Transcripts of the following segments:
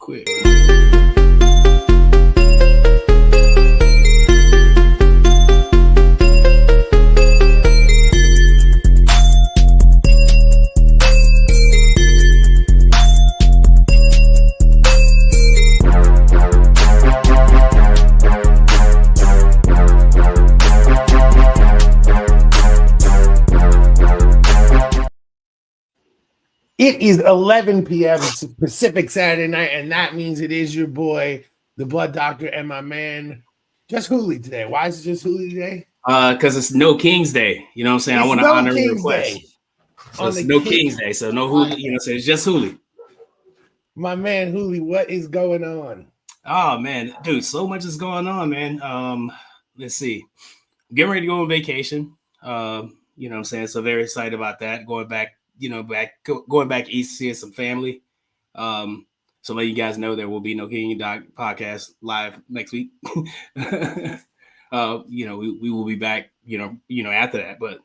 quick. It is 11 p.m. Pacific Saturday night, and that means it is your boy, the Blood Doctor, and my man, just Hulie today. Why is it just Hulie today? Because it's No King's Day. You know what I'm saying? I want to honor a request. So it's No King's Day, so no Hulie. You know, so it's just Hulie. My man Hulie, what is going on? Oh man, dude, so much is going on, man. Let's see. Getting ready to go on vacation. You know what I'm saying? So very excited about that. Going back east, seeing some family. So let you guys know there will be No King Doc podcast live next week. You know, we will be back, you know, after that, but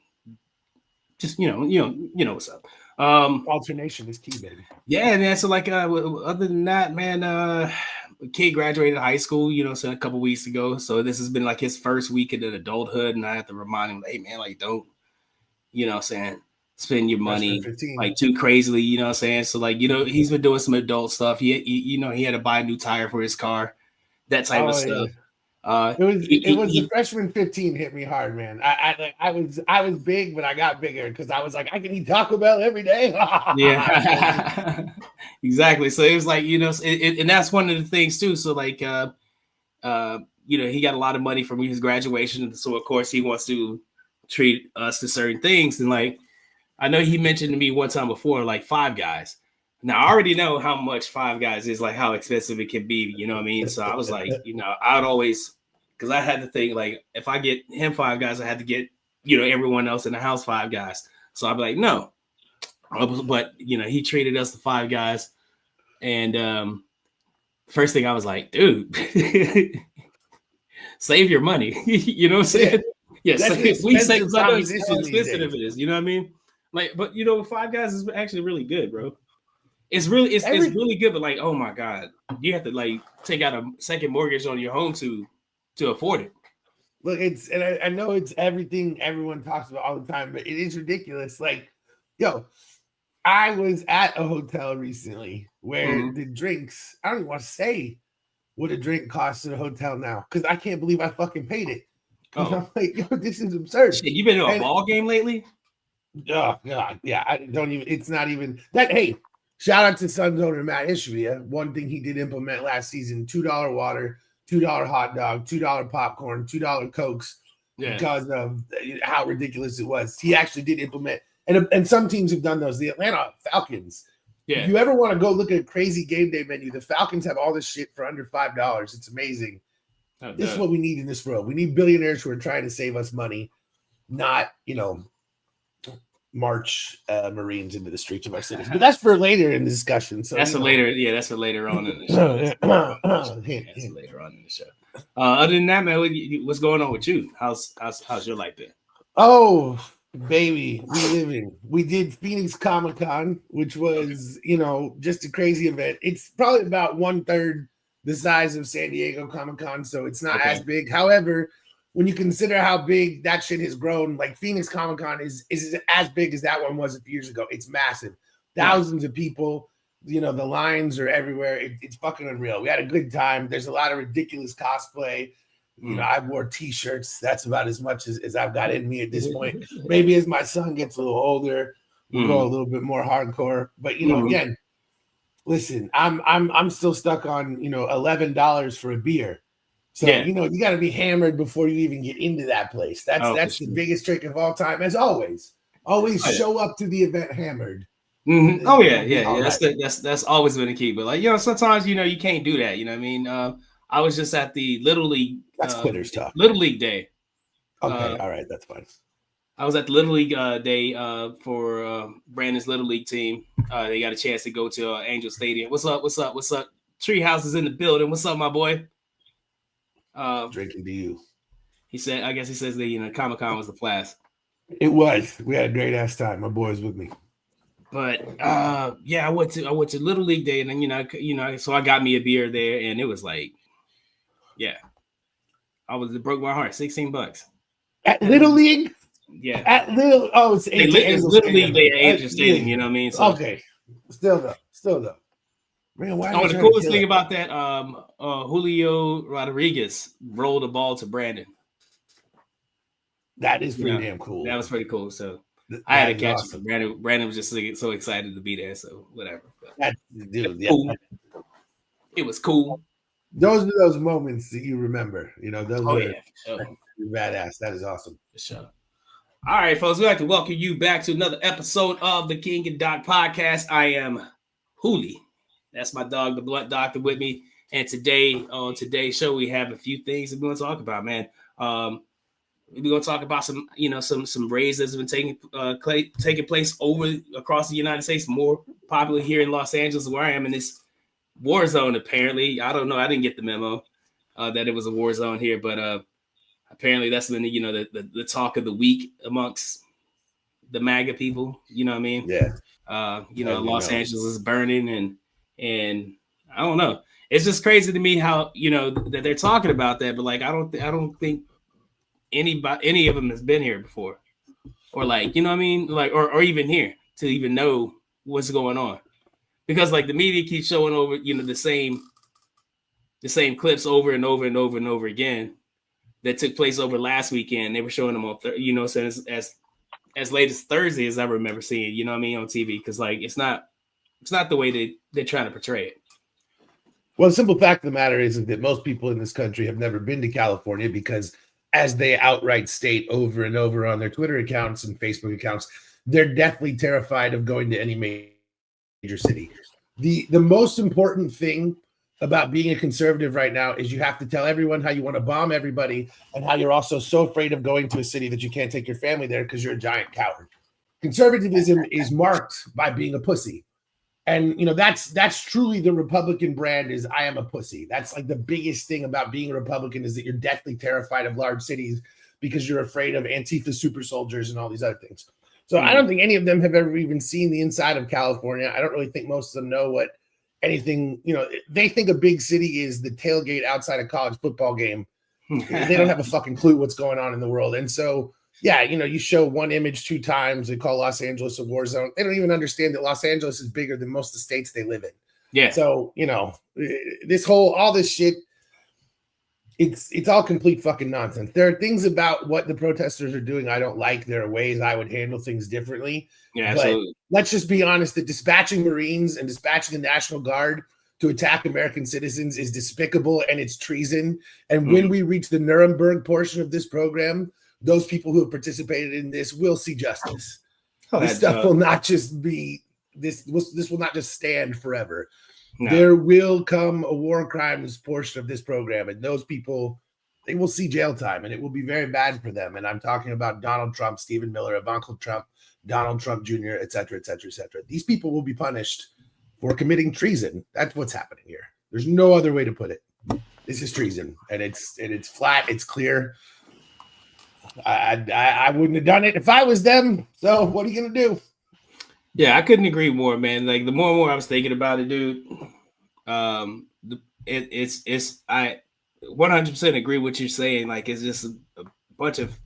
just, you know what's up. Alternation is key, baby. Yeah, man. So like, other than that, man, kid graduated high school, you know, so a couple weeks ago. So this has been like his first week in adulthood, and I have to remind him, hey man, like don't, you know what I'm saying, spend your money like too crazily, you know what I'm saying? So like, you know, he's been doing some adult stuff. He you know, he had to buy a new tire for his car, that type of stuff. It was the freshman 15 hit me hard, man. I was big, but I got bigger because I was like, I can eat Taco Bell every day. Yeah, exactly. So it was like, you know, and that's one of the things too. So like, you know, he got a lot of money from his graduation, so of course he wants to treat us to certain things. And like, I know he mentioned to me one time before, like Five Guys. Now I already know how much Five Guys is, like how expensive it can be, you know what I mean? So I was like, you know, I would always, because I had to think like, if I get him Five Guys, I had to get, you know, everyone else in the house Five Guys. So I'd be like, no. But you know, he treated us to Five Guys. And first thing I was like, dude, save your money. You know what I'm saying? Yeah, we say because I know how expensive it is, you know what I mean? Like, but you know, Five Guys is actually really good, bro. It's really good, but like, oh my god, you have to like take out a second mortgage on your home to afford it. Look, and I know it's everything everyone talks about all the time, but it is ridiculous. Like, yo, I was at a hotel recently where the drinks, I don't even want to say what a drink costs at a hotel now because I can't believe I fucking paid it. I'm like, yo, this is absurd. Shit, you been to a ball game lately? Oh god, yeah. I don't even. It's not even that. Hey, shout out to Suns owner Matt Ishbia. One thing he did implement last season: $2 water, $2 hot dog, $2 popcorn, $2 Cokes. Yeah. Because of how ridiculous it was. He actually did implement, and some teams have done those. The Atlanta Falcons. Yeah. If you ever want to go look at a crazy game day menu, the Falcons have all this shit for under $5. It's amazing. This is what we need in this world. We need billionaires who are trying to save us money, not, you know, march Marines into the streets of our cities. But that's for later in the discussion. So that's for later. Yeah, that's for later on in the show. That's later on in the show. Other than that, man, what's going on with you? How's your life been? Oh, baby, we did Phoenix Comic-Con, which was, you know, just a crazy event. It's probably about 1/3 the size of San Diego Comic-Con, so it's not as big. However, when you consider how big that shit has grown, like Phoenix Comic-Con is as big as that one was a few years ago. It's massive. Thousands of people, you know, the lines are everywhere. It's fucking unreal. We had a good time. There's a lot of ridiculous cosplay. You know, I wore t-shirts. That's about as much as I've got in me at this point. Maybe as my son gets a little older, we'll go a little bit more hardcore. But, you know, again, listen, I'm still stuck on, you know, $11 for a beer. So, you know, you got to be hammered before you even get into that place. That's the biggest trick of all time. As always show up to the event hammered. Mm-hmm. Oh yeah. That's always been a key. But like, you know, sometimes, you know, you can't do that. You know what I mean? I was just at the Little League. That's quitters talk. Little League Day. Okay, all right, that's fine. I was at the Little League day for Brandon's Little League team. They got a chance to go to Angel Stadium. What's up? Treehouse is in the building. What's up, my boy? Drinking to you. He said, I guess he says that, you know, Comic-Con was the blast. It was. We had a great ass time. My boys with me. But yeah, I went to Little League Day, and then so I got me a beer there, and it was like, yeah, it broke my heart. $16 at Little League. Yeah, at Little. Oh, it's it's Angels Little League Stadium. Day at Angel Stadium. Yeah. You know what I mean? So Okay, still though. Man, why are oh, they the trying to coolest kill thing it? about that, Julio Rodriguez rolled the ball to Brandon. That is pretty damn cool. That was pretty cool. So I had That to is catch awesome. it. Brandon was just so excited to be there. So whatever. That dude, yeah. Cool. It was cool. Those are those moments that you remember. You know, those Oh are yeah, for sure. badass. That is awesome. For sure. All right, folks, we'd like to welcome you back to another episode of the King and Doc podcast. I am Hulie. That's my dog, the Blunt Doctor, with me. And today, on today's show, we have a few things that we want to talk about, man. We're going to talk about some raids that's been taking place across the United States, more popular here in Los Angeles, where I am in this war zone, apparently. I don't know. I didn't get the memo that it was a war zone here, but apparently that's been the talk of the week amongst the MAGA people. You know what I mean? Yeah. Los Angeles is burning, and I don't know. It's just crazy to me how that they're talking about that, but like I don't think any of them has been here before, or like what I mean, like or even here to even know what's going on, because like the media keeps showing over the same clips over and over and over and over again that took place over last weekend. They were showing them on as late as Thursday, as I remember seeing, on TV, because like it's not the way they're trying to portray it. Well, the simple fact of the matter is that most people in this country have never been to California because, as they outright state over and over on their Twitter accounts and Facebook accounts, they're deathly terrified of going to any major city. The most important thing about being a conservative right now is you have to tell everyone how you want to bomb everybody and how you're also so afraid of going to a city that you can't take your family there because you're a giant coward. Conservatism is marked by being a pussy. And that's truly the Republican brand is I am a pussy. That's like the biggest thing about being a Republican is that you're deathly terrified of large cities because you're afraid of Antifa super soldiers and all these other things. So I don't think any of them have ever even seen the inside of California. I don't really think most of them know what anything, they think a big city is the tailgate outside a college football game. They don't have a fucking clue what's going on in the world. And so, yeah, you show one image 2 times, they call Los Angeles a war zone. They don't even understand that Los Angeles is bigger than most of the states they live in. Yeah. So, all this shit, it's all complete fucking nonsense. There are things about what the protesters are doing I don't like. There are ways I would handle things differently. Yeah, absolutely. But let's just be honest that dispatching Marines and dispatching the National Guard to attack American citizens is despicable and it's treason. And when we reach the Nuremberg portion of this program, those people who have participated in this will see justice. This stuff will not just be this will not just stand forever. No. There will come a war crimes portion of this program, and those people, they will see jail time, and it will be very bad for them. And I'm talking about Donald Trump, Stephen Miller, Ivanka Trump, Donald Trump Jr., et cetera, et cetera, et cetera. These people will be punished for committing treason. That's what's happening here. There's no other way to put it. This is treason, and it's flat. It's clear. I wouldn't have done it if I was them. So what are you gonna do? Yeah, I couldn't agree more, man. Like the more and more I was thinking about it, dude. It's I 100% agree with what you're saying. Like it's just a bunch of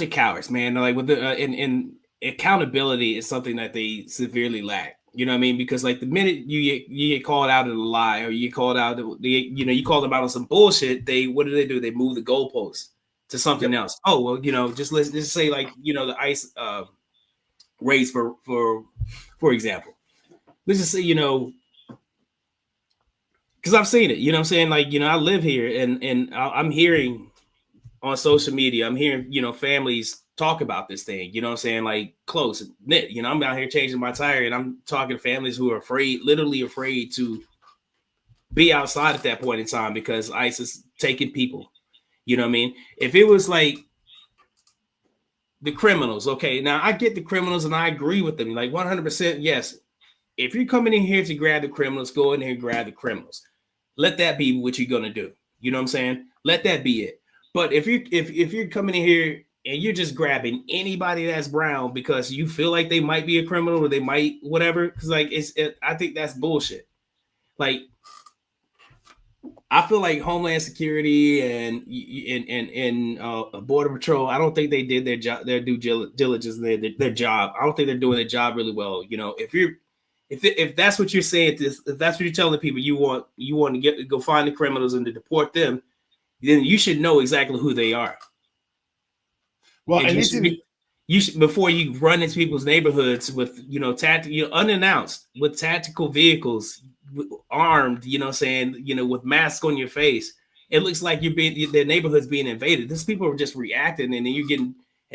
cowards, man. Like with the and accountability is something that they severely lack. You know what I mean? Because like the minute you get called out in a lie, or you get called out, you call them out on some bullshit. What do? They move the goalposts to something else. Oh well, let's just say like the ICE raids for example. Let's just say because I've seen it. You know what I'm saying? Like I live here, and I'm hearing on social media. I'm hearing families talk about this thing. You know what I'm saying? Like close knit. I'm out here changing my tire, and I'm talking to families who are literally afraid to be outside at that point in time because ICE is taking people. You know what I mean? If it was like the criminals, okay, now I get the criminals and I agree with them. Like 100%, yes. If you're coming in here to grab the criminals, go in here and grab the criminals. Let that be what you're gonna do. You know what I'm saying? Let that be it. But if you're coming in here and you're just grabbing anybody that's brown because you feel like they might be a criminal or they might whatever. Because like I think that's bullshit. Like I feel like Homeland Security and Border Patrol. I don't think they did their job, their due diligence, their job. I don't think they're doing their job really well. You know, if that's what you're saying, if that's what you're telling people, you want to go find the criminals and to deport them, then you should know exactly who they are. Well, and you should before you run into people's neighborhoods with unannounced with tactical vehicles, armed, saying with masks on your face. It looks like their neighborhood's being invaded. These people are just reacting, and then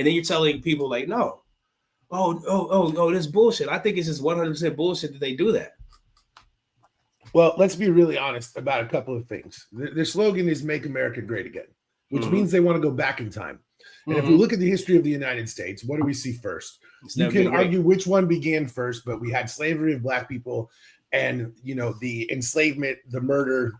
you're telling people like, no, oh, this bullshit. I think it's just 100% bullshit that they do that. Well, let's be really honest about a couple of things. Their slogan is "Make America Great Again," which means they want to go back in time. And if we look at the history of the United States, what do we see first? You can argue which one began first, but we had slavery of Black people and, the enslavement, the murder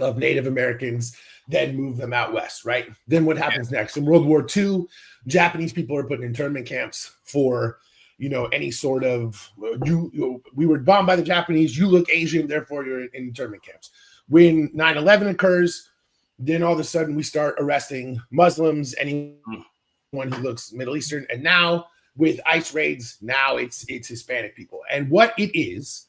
of Native Americans, then move them out west, right? Then what happens next? In World War II, Japanese people are put in internment camps for, any sort of, we were bombed by the Japanese, you look Asian, therefore you're in internment camps. When 9/11 occurs, then all of a sudden we start arresting Muslims, anyone who looks Middle Eastern. And now with ICE raids, now it's Hispanic people. And what it is,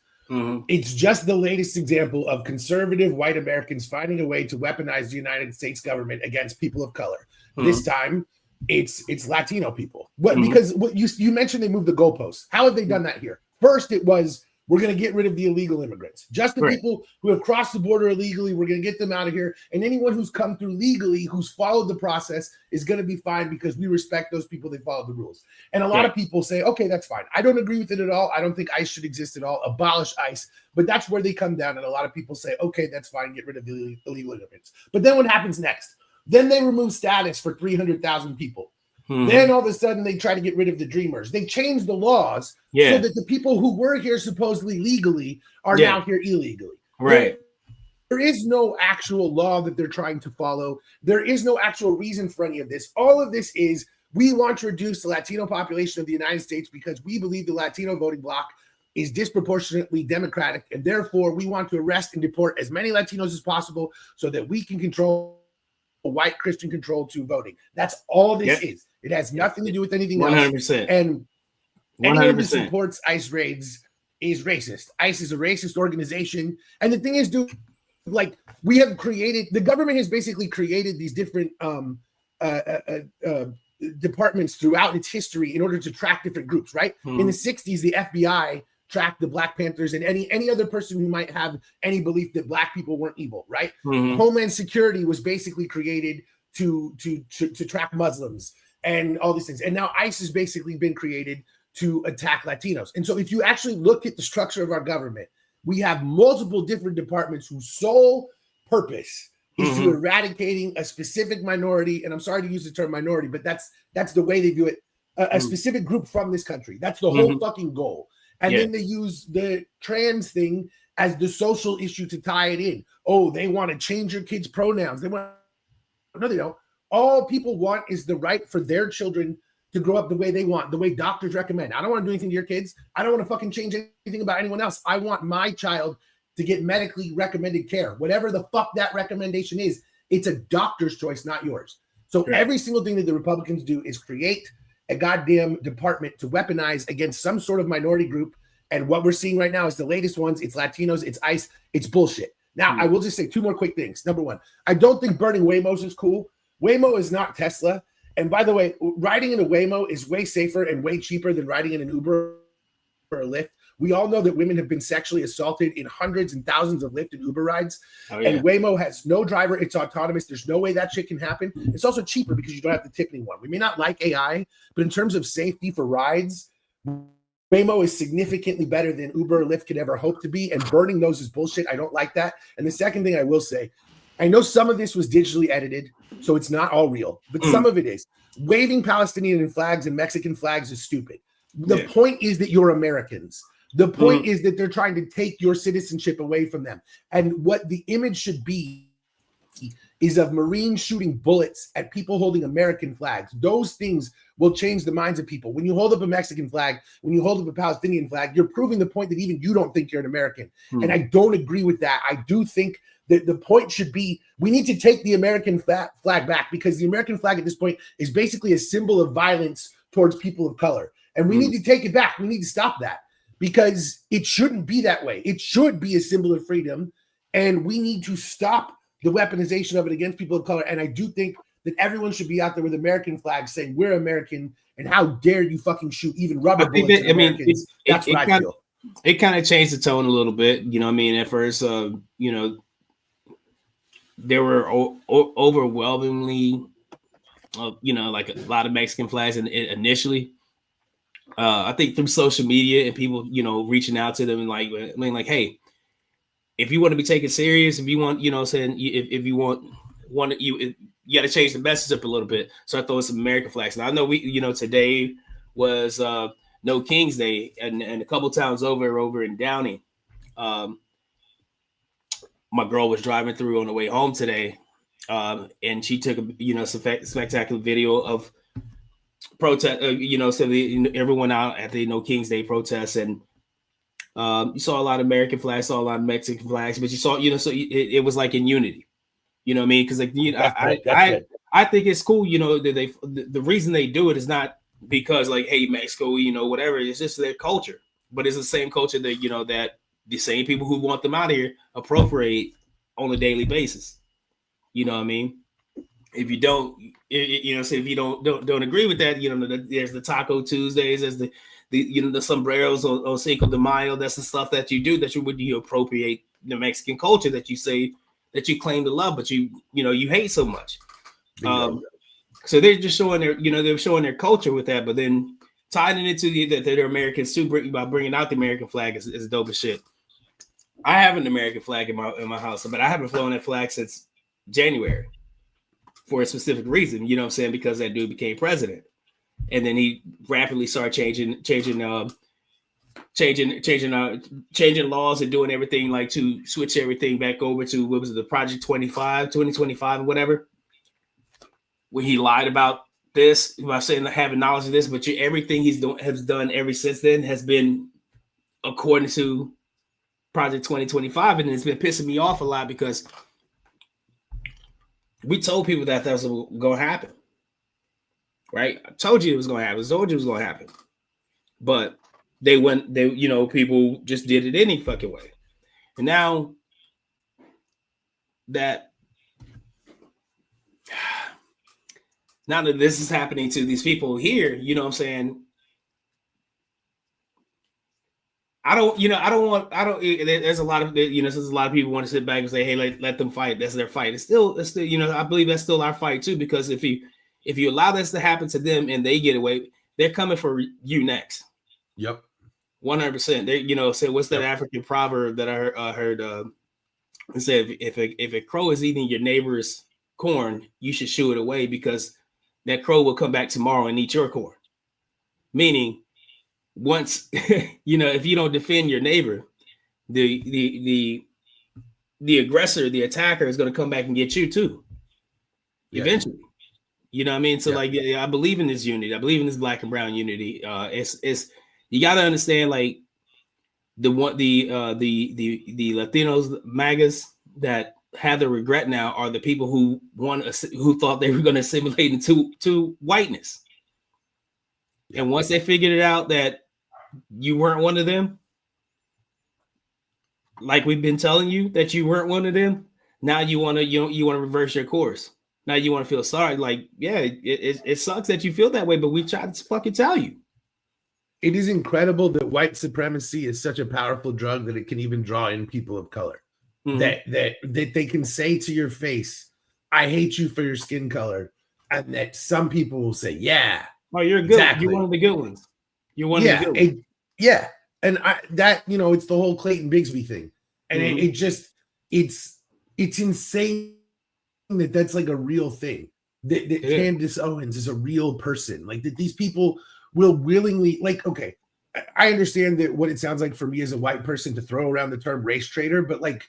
it's just the latest example of conservative white Americans finding a way to weaponize the United States government against people of color. This time it's Latino people. Because what you mentioned, they moved the goalposts. How have they done that here? First, it was, we're going to get rid of the illegal immigrants. Just the people who have crossed the border illegally, we're going to get them out of here. And anyone who's come through legally, who's followed the process, is going to be fine because we respect those people. They followed the rules. And a lot of people say, okay, that's fine. I don't agree with it at all. I don't think ICE should exist at all. Abolish ICE. But that's where they come down. And a lot of people say, okay, that's fine. Get rid of the illegal immigrants. But then what happens next? Then they remove status for 300,000 people. Then all of a sudden they try to get rid of the dreamers. They change the laws so that the people who were here supposedly legally are now here illegally. Right. There is no actual law that they're trying to follow. There is no actual reason for any of this. All of this is, we want to reduce the Latino population of the United States because we believe the Latino voting bloc is disproportionately Democratic, and therefore we want to arrest and deport as many Latinos as possible so that we can control white Christian control to voting. That's all this is. It has nothing to do with anything 100%. else. And anyone who supports ICE raids is racist. ICE is a racist organization. And the thing is, dude, like, we have created, the government has basically created these different departments throughout its history in order to track different groups, right? In the 60s, the FBI tracked the Black Panthers and any other person who might have any belief that Black people weren't evil, right? Homeland Security was basically created to track Muslims and all these things. And now ICE has basically been created to attack Latinos. And so if you actually look at the structure of our government, we have multiple different departments whose sole purpose is to eradicating a specific minority. And I'm sorry to use the term minority, but that's the way they view it. A specific group from this country. That's the whole fucking goal. And then they use the trans thing as the social issue to tie it in. Oh, they want to change your kids' pronouns. No, they don't. All people want is the right for their children to grow up the way they want, the way doctors recommend. I don't want to do anything to your kids. I don't want to fucking change anything about anyone else. I want my child to get medically recommended care. Whatever the fuck that recommendation is, it's a doctor's choice, not yours. So every single thing that the Republicans do is create a goddamn department to weaponize against some sort of minority group. And what we're seeing right now is the latest ones. It's Latinos, it's ICE, it's bullshit. Now, I will just say two more quick things. Number one, I don't think burning Waymos is cool. Waymo is not Tesla. And by the way, riding in a Waymo is way safer and way cheaper than riding in an Uber or a Lyft. We all know that women have been sexually assaulted in hundreds and thousands of Lyft and Uber rides. And Waymo has no driver. It's autonomous. There's no way that shit can happen. It's also cheaper because you don't have to tip anyone. We may not like AI, but in terms of safety for rides, Waymo is significantly better than Uber or Lyft could ever hope to be. And burning those is bullshit. I don't like that. And the second thing I will say, I know some of this was digitally edited, so it's not all real, but some of it is. Waving Palestinian flags and Mexican flags is stupid. The point is that you're Americans. The point is that they're trying to take your citizenship away from them. And what the image should be is of Marines shooting bullets at people holding American flags. Those things will change the minds of people. When you hold up a Mexican flag, when you hold up a Palestinian flag, you're proving the point that even you don't think you're an American. And I don't agree with that. I do think that the point should be we need to take the American flag back, because the American flag at this point is basically a symbol of violence towards people of color. And we need to take it back. We need to stop that, because it shouldn't be that way. It should be a symbol of freedom, and we need to stop the weaponization of it against people of color. And I do think that everyone should be out there with American flags saying we're American, and how dare you fucking shoot even rubber bullets at Americans. That's what I feel. It kind of changed the tone a little bit. You know what I mean? At first, you know, there were overwhelmingly, you know, like a lot of Mexican flags initially. I think through social media and people, you know, reaching out to them and like, I mean, like, hey, if you want to be taken serious, if you want, you know, saying if you want you got to change the message up a little bit. So I throw some American flags. Now I know you know, today was No King's Day, and a couple towns over in Downey. My girl was driving through on the way home today, and she took a, you know, some spectacular video of protest. You know, so everyone out at the No King's Day protests, and you saw a lot of American flags, saw a lot of Mexican flags, but you saw, you know, so it was like in unity. You know what I mean? Because like, you know, I think it's cool. You know, that the reason they do it is not because like, hey, Mexico, you know, whatever. It's just their culture, but it's the same culture that, you know, that the same people who want them out here appropriate on a daily basis. You know what I mean? If you don't, you know, say if you don't agree with that, you know, there's the Taco Tuesdays, there's the you know, the sombreros on Cinco de Mayo. That's the stuff that you do, that you appropriate the Mexican culture that you say that you claim to love, but you know, you hate so much. So they're just showing their, you know, they're showing their culture with that, but then tying it into that they're Americans too, by bringing out the American flag is dope as shit. I have an American flag in my house, but I haven't flown that flag since January for a specific reason. You know what I'm saying? Because that dude became president, and then he rapidly started changing laws and doing everything like to switch everything back over to, what was it, the Project 2025 or whatever, when he lied about this, about saying having knowledge of this, but everything has done ever since then has been according to Project 2025, and it's been pissing me off a lot because we told people that was going to happen, right? I told you it was going to happen. I told you it was going to happen, but they you know, people just did it any fucking way. And now that this is happening to these people here, you know what I'm saying? There's a lot of, you know, there's a lot of people want to sit back and say, hey, let them fight. That's their fight. It's still, you know, I believe that's still our fight too, because if you allow this to happen to them and they get away, they're coming for you next. Yep. 100%. They, you know, say, what's that African proverb that I heard? It said, if a crow is eating your neighbor's corn, you should shoo it away, because that crow will come back tomorrow and eat your corn. Meaning, once you know, if you don't defend your neighbor, the aggressor, the attacker, is going to come back and get you too. Eventually, you know what I mean? So like, I believe in this unity. I believe in this Black and brown unity. It's you got to understand, like, the Latinos, MAGAs that have the regret now are the people who thought they were going to assimilate into whiteness. And once they figured it out that you weren't one of them, like we've been telling you that you weren't one of them, now you want to reverse your course. Now you want to feel sorry. Like, yeah, it sucks that you feel that way, but we tried to fucking tell you. It is incredible that white supremacy is such a powerful drug that it can even draw in people of color. Mm-hmm. That they can say to your face, I hate you for your skin color. And that some people will say, yeah. Oh, you're good. Exactly. You're one of the good ones. You're one of the good ones. Yeah. And that, you know, it's the whole Clayton Bigsby thing. And it's insane that that's like a real thing. That Candace Owens is a real person. Like, that these people will willingly, like, okay, I understand that what it sounds like for me as a white person to throw around the term race traitor, but like,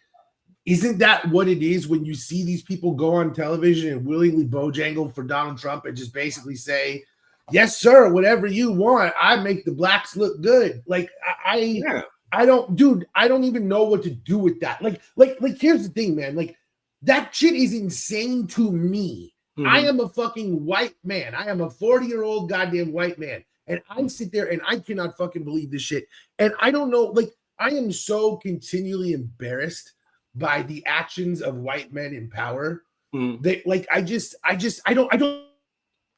Isn't that what it is when you see these people go on television and willingly bojangle for Donald Trump and just basically say, yes, sir, whatever you want, I make the blacks look good. Like I don't, dude, I don't even know what to do with that. Like, here's the thing, man. Like, that shit is insane to me. Mm-hmm. I am a fucking white man. I am a 40-year-old goddamn white man. And I sit there and I cannot fucking believe this shit. And I don't know, like, I am so continually embarrassed by the actions of white men in power. They like, I don't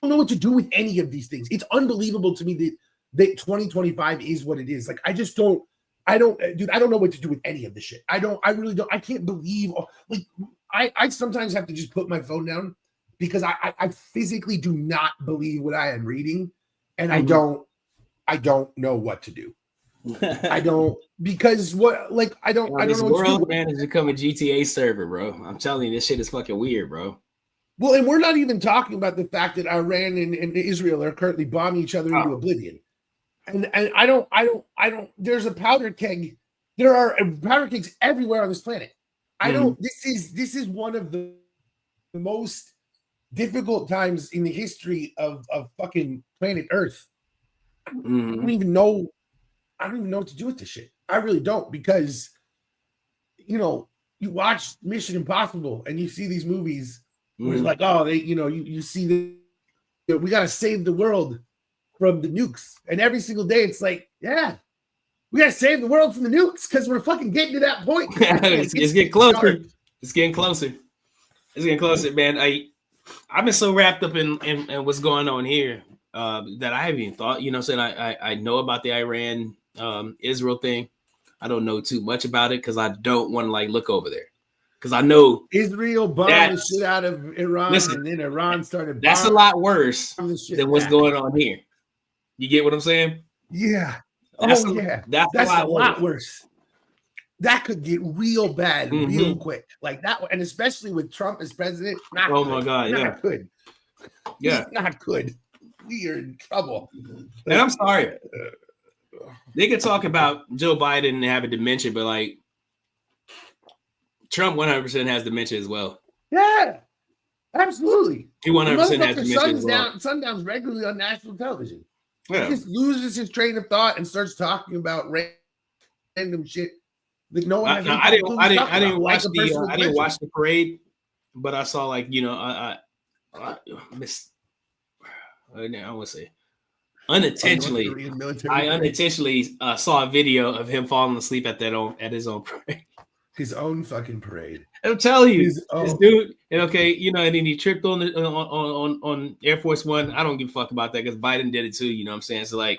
know what to do with any of these things. It's unbelievable to me that 2025 is what it is. Like, I don't know what to do with any of this shit. I really don't. I can't believe, like, I sometimes have to just put my phone down because I physically do not believe what I am reading, and I don't know what to do. I don't, because what, like, I don't know what world, to do. Man, has become a GTA server, bro. I'm telling you, this shit is fucking weird, bro. Well, and we're not even talking about the fact that Iran and Israel are currently bombing each other into oblivion. And I don't, there's a powder keg. There are powder kegs everywhere on this planet. This is one of the most difficult times in the history of fucking planet Earth. I don't even know what to do with this shit. I really don't, because, you know, you watch Mission Impossible and you see these movies where it's like, oh, they, you know, you see we got to save the world from the nukes. And every single day it's like, yeah, we got to save the world from the nukes because we're fucking getting to that point. It's getting closer. It's getting closer. It's getting closer, man. I've been so wrapped up in what's going on here that I haven't even thought, you know, saying I know about the Iran Israel thing. I don't know too much about it because I don't want to like look over there. Because I know Israel bombed the shit out of Iran, and then Iran started. That's a lot worse than what's going on here. You get what I'm saying? Yeah. That's a lot worse. That could get real bad real quick, like that, and especially with Trump as president. My God, not good. Yeah, not good. We are in trouble. And I'm sorry. They could talk about Joe Biden having dementia, but like, Trump 100% has dementia as well. Yeah, absolutely. He 100% has dementia as well. Sundowns regularly on national television. Yeah. He just loses his train of thought and starts talking about random shit that no one. I didn't watch the parade, but I saw, like, you know, I would say unintentionally. I unintentionally saw a video of him falling asleep at his own parade. His own fucking parade. I'm telling you, this dude. And okay, you know, and then he tripped on Air Force One. I don't give a fuck about that because Biden did it too. You know what I'm saying? So like,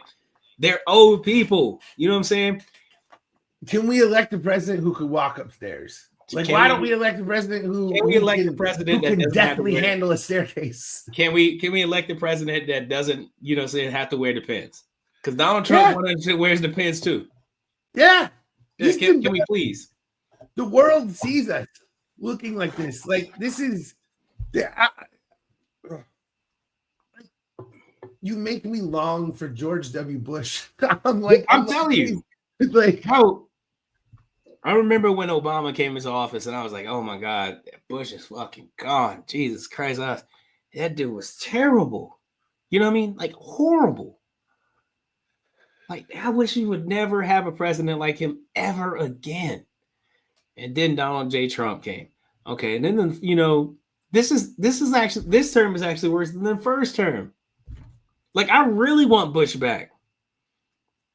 they're old people. You know what I'm saying? Can we elect a president who could walk upstairs? Like, why don't we elect a president who can definitely handle a staircase? Can we elect a president that doesn't, you know, say have to wear the pins? Because Donald Trump wears the pins too. Yeah. Can we please? The world sees us looking like this. Like, this is. You make me long for George W. Bush. I'm telling you. Like, how. I remember when Obama came into office, and I was like, "Oh my God, Bush is fucking gone." Jesus Christ, that dude was terrible. You know what I mean? Like, horrible. Like, I wish we would never have a president like him ever again. And then Donald J. Trump came. Okay, and then you know, this term is actually worse than the first term. Like, I really want Bush back.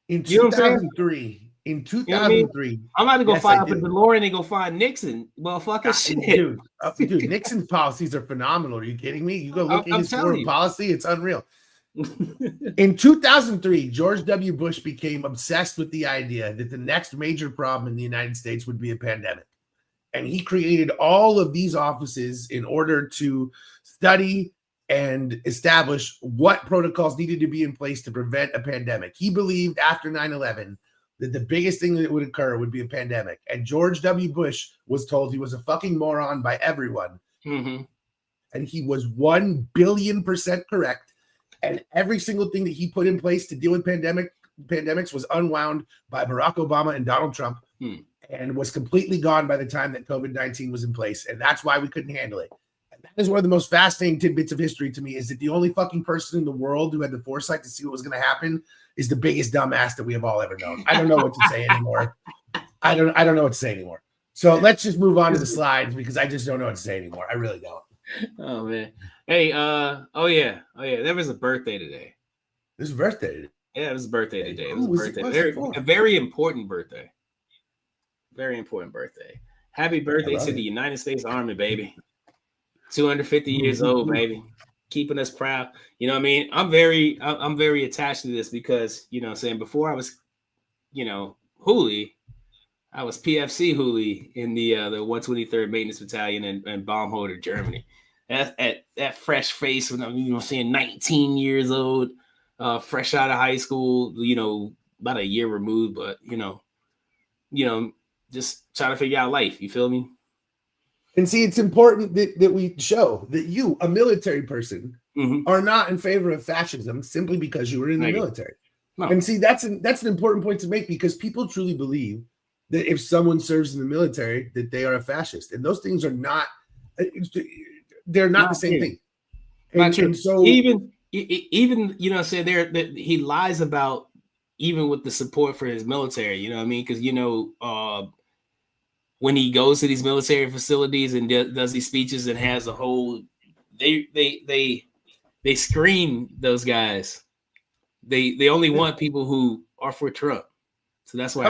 In 2003. In 2003, you know I'm about to go find up in DeLorean and go find Nixon. Well, fuck that shit, dude. Nixon's policies are phenomenal. Are you kidding me? You go look at his foreign policy; it's unreal. In 2003, George W. Bush became obsessed with the idea that the next major problem in the United States would be a pandemic, and he created all of these offices in order to study and establish what protocols needed to be in place to prevent a pandemic. He believed after 9/11. That the biggest thing that would occur would be a pandemic. And George W. Bush was told he was a fucking moron by everyone. Mm-hmm. And he was 1 billion% correct. And every single thing that he put in place to deal with pandemics was unwound by Barack Obama and Donald Trump. Mm. and was completely gone by the time that COVID-19 was in place. And that's why we couldn't handle it. And that is one of the most fascinating tidbits of history to me, is that the only fucking person in the world who had the foresight to see what was going to happen is the biggest dumbass that we have all ever known. I don't know what to say anymore. I don't know what to say anymore. So let's just move on to the slides, because I just don't know what to say anymore. I really don't. Oh man. Hey, oh yeah. There was a birthday today. This is birthday. Yeah, it was a birthday today. It was a birthday. A very important birthday. Very important birthday. Happy birthday to the United States Army, baby. 250 years old, baby. Keeping us proud. You know what I mean? I'm very attached to this because, you know what I'm saying, before I was, you know, Hulie, I was PFC Hulie in the 123rd Maintenance Battalion in Baumholder, Germany. That fresh face when I'm, you know, saying 19 years old, fresh out of high school, you know, about a year removed, but you know, just trying to figure out life. You feel me? And see, it's important that we show that you, a military person, are not in favor of fascism simply because you were in the military. No. And see, that's an important point to make, because people truly believe that if someone serves in the military, that they are a fascist, and those things are not. They're not the same thing. And so even you know, say he lies about even with the support for his military. You know what I mean? Because you know, when he goes to these military facilities and does these speeches and has a whole, they screen those guys. They only want people who are for Trump. So that's why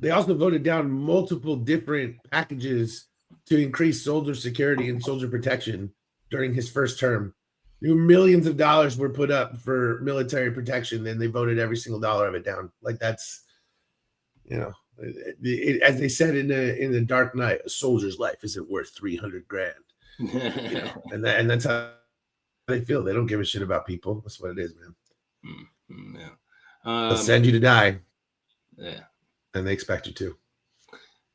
they also voted down multiple different packages to increase soldier security and soldier protection during his first term. Millions of dollars were put up for military protection, and they voted every single dollar of it down. Like, that's, you know, as they said in the Dark Knight, a soldier's life isn't worth $300,000. You know, and that's how they feel. They don't give a shit about people. That's what it is, man. Yeah. They'll send you to die. Yeah. And they expect you to.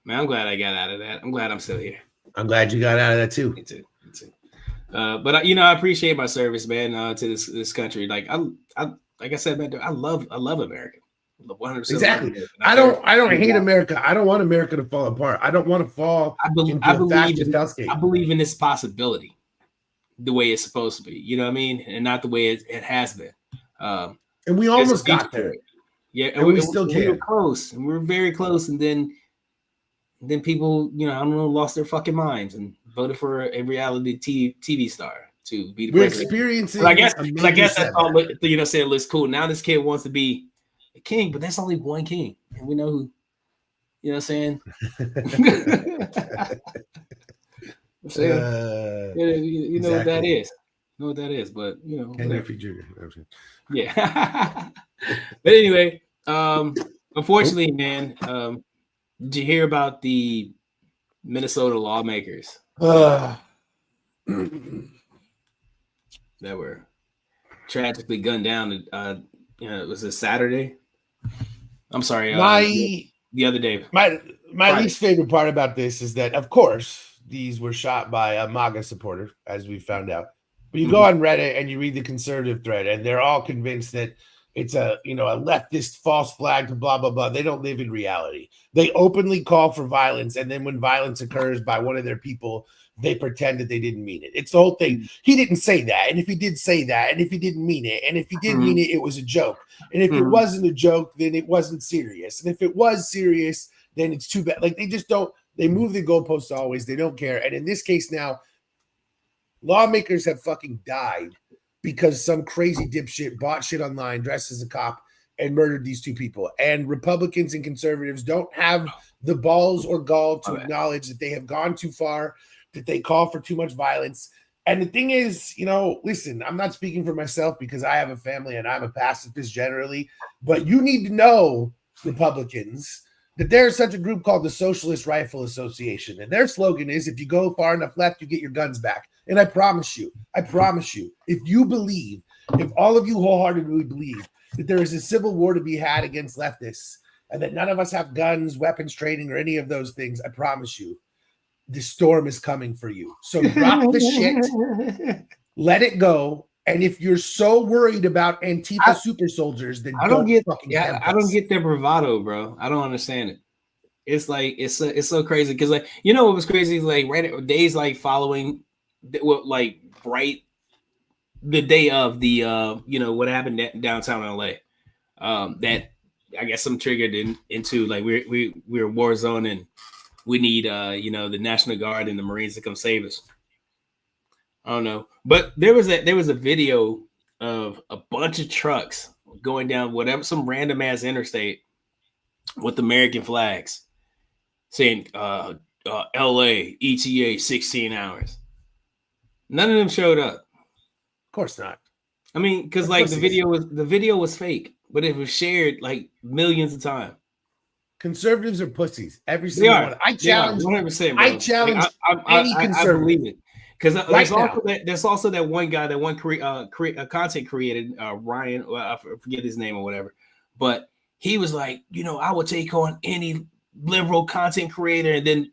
Man, I'm glad I got out of that. I'm glad I'm still here. I'm glad you got out of that too. Me too. But you know, I appreciate my service, man, to this country. Like like I said, man, I love America. 100%. Exactly. I don't hate America. I don't want America to fall apart. I don't want to fall into a fascist hellscape. I believe in this possibility, the way it's supposed to be. You know what I mean, and not the way it has been. And we almost got there. Yeah, and we still can. We were close, and we were very close, and then people, you know, I don't know, lost their fucking minds and voted for a reality TV star to be the We're president. Experiencing. I guess that's all. You know, say it looks cool. Now this kid wants to be a king, but there's only one king, and we know who. You know what I'm saying? You know exactly what that is. You know what that is, but you know. Ken Griffey Jr. Yeah. But anyway, unfortunately, man, did you hear about the Minnesota lawmakers that were tragically gunned down? You know, it was a Saturday. I'm sorry, the other day. My least favorite part about this is that, of course, these were shot by a MAGA supporter, as we found out. But you go on Reddit and you read the conservative thread, and they're all convinced that it's a leftist false flag to blah, blah, blah. They don't live in reality. They openly call for violence, and then when violence occurs by one of their people, they pretend that they didn't mean it. It's the whole thing. He didn't say that, and if he did say that, and if he didn't mean it, and if he did mean it, it was a joke. And if it wasn't a joke, then it wasn't serious. And if it was serious, then it's too bad. Like, they just don't. They move the goalposts always. They don't care. And in this case now, lawmakers have fucking died because some crazy dipshit bought shit online, dressed as a cop, and murdered these two people. And Republicans and conservatives don't have the balls or gall to acknowledge that they have gone too far, that they call for too much violence. And the thing is, you know, listen, I'm not speaking for myself because I have a family and I'm a pacifist generally, but you need to know, Republicans, that there's such a group called the Socialist Rifle Association. And their slogan is, if you go far enough left, you get your guns back. And I promise you, if you believe, if all of you wholeheartedly believe that there is a civil war to be had against leftists and that none of us have guns, weapons training, or any of those things, I promise you, the storm is coming for you. So drop the shit, let it go. And if you're so worried about Antifa super soldiers, then I don't get their bravado, bro. I don't understand it. It's like it's so crazy because like you know what was crazy like days like following like right the day of the you know what happened downtown LA that I guess some triggered into like we're war zone and we need you know the National Guard and the Marines to come save us. I don't know, but there was a video of a bunch of trucks going down whatever some random ass interstate with American flags saying LA ETA 16 hours. None of them showed up. Of course not. I mean, because like the video was fake, but it was shared like millions of times. Conservatives are pussies. Every single one. I challenge 100%. I challenge any conservative. I believe it. Because there's also that one guy, that one content created, Ryan, I forget his name or whatever, but he was like, you know, I would take on any liberal content creator, and then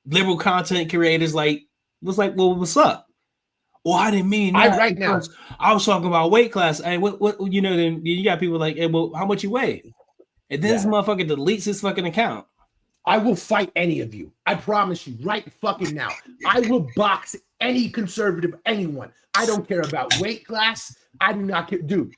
liberal content creators was like, well, what's up? Well, I didn't mean that. Right now, I was talking about weight class. And what you know, then you got people like, hey, well, how much you weigh? And then this motherfucker deletes his fucking account. I will fight any of you. I promise you, right fucking now. I will box any conservative, anyone. I don't care about weight class. I do not care. Dude,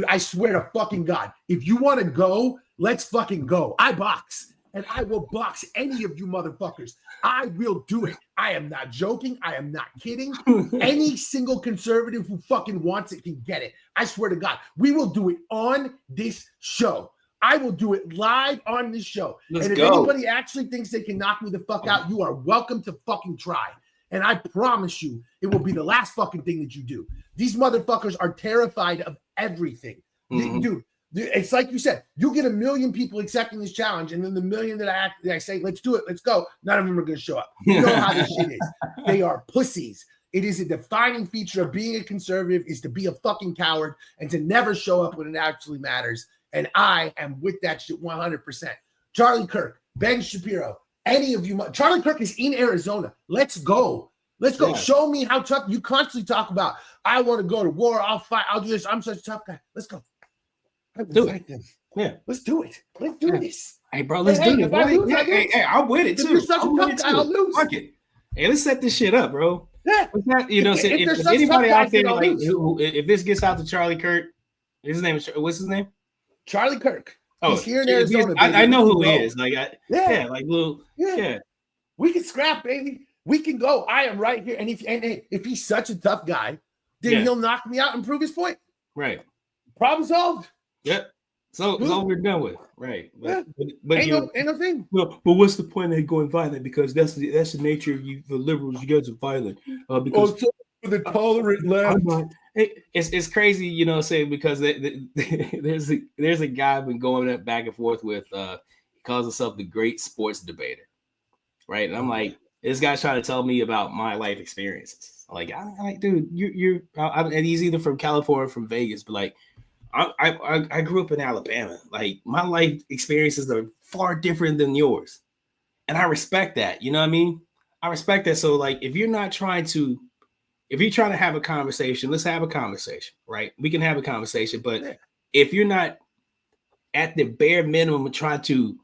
I swear to fucking God, if you want to go, let's fucking go. I box. And I will box any of you motherfuckers. I will do it. I am not joking. I am not kidding. Any single conservative who fucking wants it can get it. I swear to God. We will do it on this show. I will do it live on this show. If anybody actually thinks they can knock me the fuck out, you are welcome to fucking try. And I promise you, it will be the last fucking thing that you do. These motherfuckers are terrified of everything. Mm-hmm. Dude, it's like you said, you get 1 million people accepting this challenge, and then the million that I say, let's do it, let's go, none of them are going to show up. You know how this shit is. They are pussies. It is a defining feature of being a conservative is to be a fucking coward and to never show up when it actually matters. And I am with that shit 100%. Charlie Kirk, Ben Shapiro, any of you. Charlie Kirk is in Arizona. Let's go. Let's go. Yeah. Show me how tough. You constantly talk about, I want to go to war. I'll fight. I'll do this. I'm such a tough guy. Let's go. I will fight them. Yeah. Let's do it. Let's do this. Hey, bro, let's do it. Hey, I'm with it, too. If you're such a tough guy, I'll lose. Fuck it. Hey, let's set this shit up, bro. Yeah. You know, if anybody out there, like, if this gets out to Charlie Kirk, his name is, what's his name? Charlie Kirk. He's here in Arizona. I know who he is. Like, we can scrap, baby. We can go. I am right here. And if he's such a tough guy, then he'll knock me out and prove his point. Right. Problem solved. Yep. So we're done with. Right. But ain't no thing. Well, but what's the point of going violent? Because that's the nature of you, the liberals. You guys are violent. Because for the tolerant left. It's crazy, you know, saying because there's a guy been going back and forth with he calls himself the great sports debater, right? And I'm like, this guy's trying to tell me about my life experiences. Like, I'm like, dude, and he's either from California or from Vegas, but like, I grew up in Alabama. Like, my life experiences are far different than yours, and I respect that. You know what I mean? I respect that. So, like, if you're trying to have a conversation, let's have a conversation, right? We can have a conversation, but if you're not at the bare minimum trying to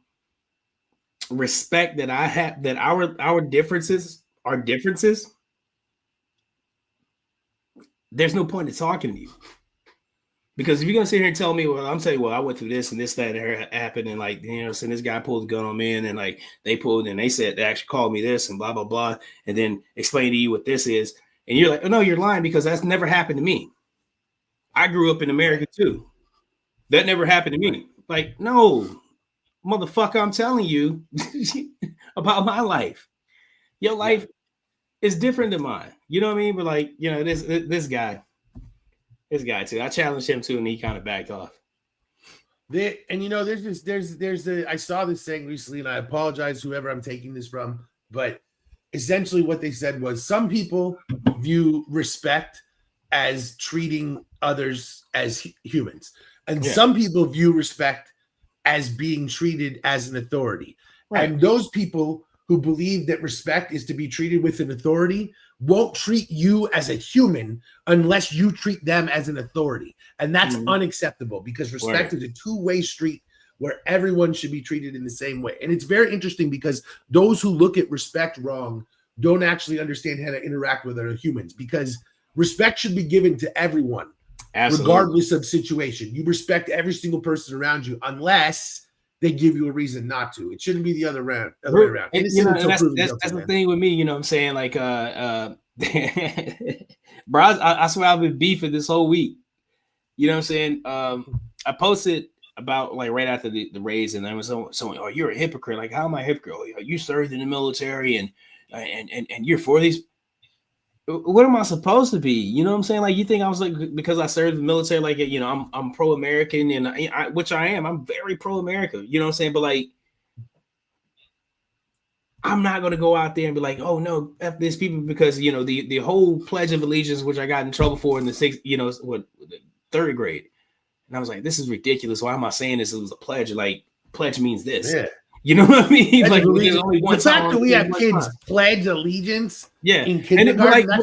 respect that our differences are differences, there's no point in talking to you. Because if you're gonna sit here and tell me, well, I'm telling you, well, I went through this and this, that, and happened, and like, you know, so this guy pulled a gun on me, and like they pulled, and they said they actually called me this, and blah blah blah, and then explain to you what this is. And you're like, oh, no, you're lying because that's never happened to me. I grew up in America, too. That never happened to me. Like, no, motherfucker, I'm telling you about my life. Your life is different than mine. You know what I mean? But like, you know, this guy too. I challenged him too, and he kind of backed off. And you know, I saw this saying recently, and I apologize whoever I'm taking this from, but essentially what they said was some people view respect as treating others as humans, and some people view respect as being treated as an authority. Right. And those people who believe that respect is to be treated with an authority won't treat you as a human unless you treat them as an authority. And that's unacceptable, because respect is a two-way street where everyone should be treated in the same way. And it's very interesting because those who look at respect wrong don't actually understand how to interact with other humans, because respect should be given to everyone. Absolutely. Regardless of situation. You respect every single person around you unless they give you a reason not to. It shouldn't be the other way around. That's the thing with me, you know what I'm saying? Like, bro, I swear I've been beefing this whole week. You know what I'm saying? I posted about like right after the raise, and there was someone, oh, you're a hypocrite. Like, how am I a hypocrite? Oh, you served in the military and you're for these. What am I supposed to be? You know what I'm saying? Like, you think I was like, because I served in the military, like, you know, I'm pro-American, and which I am. I'm very pro-America. You know what I'm saying? But like, I'm not going to go out there and be like, oh no, F these people, because, you know, the whole Pledge of Allegiance, which I got in trouble for in the third grade. And I was like, this is ridiculous. Why am I saying this? It was a pledge. Like, pledge means this. Yeah. You know what I mean? Like, there's only one the fact that we have kids pledge allegiance, in kindergarten, at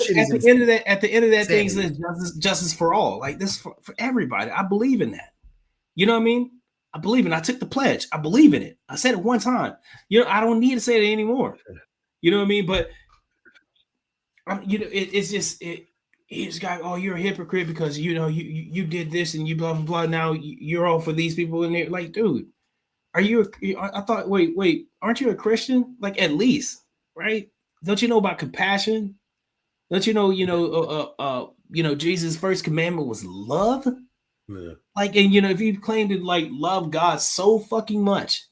the end of that thing says justice for all. Like, this for everybody. I believe in that. You know what I mean? I believe in it. I took the pledge. I believe in it. I said it one time. You know, I don't need to say it anymore. You know what I mean? But you know, it's just he's got, oh, you're a hypocrite because, you know, you did this and you blah blah blah. Now you're all for these people, and they're like, dude. Are you? I thought. Wait. Aren't you a Christian? Like, at least, right? Don't you know about compassion? Don't you know? You know, Jesus' first commandment was love. Yeah. Like, and you know, if you claim to like love God so fucking much,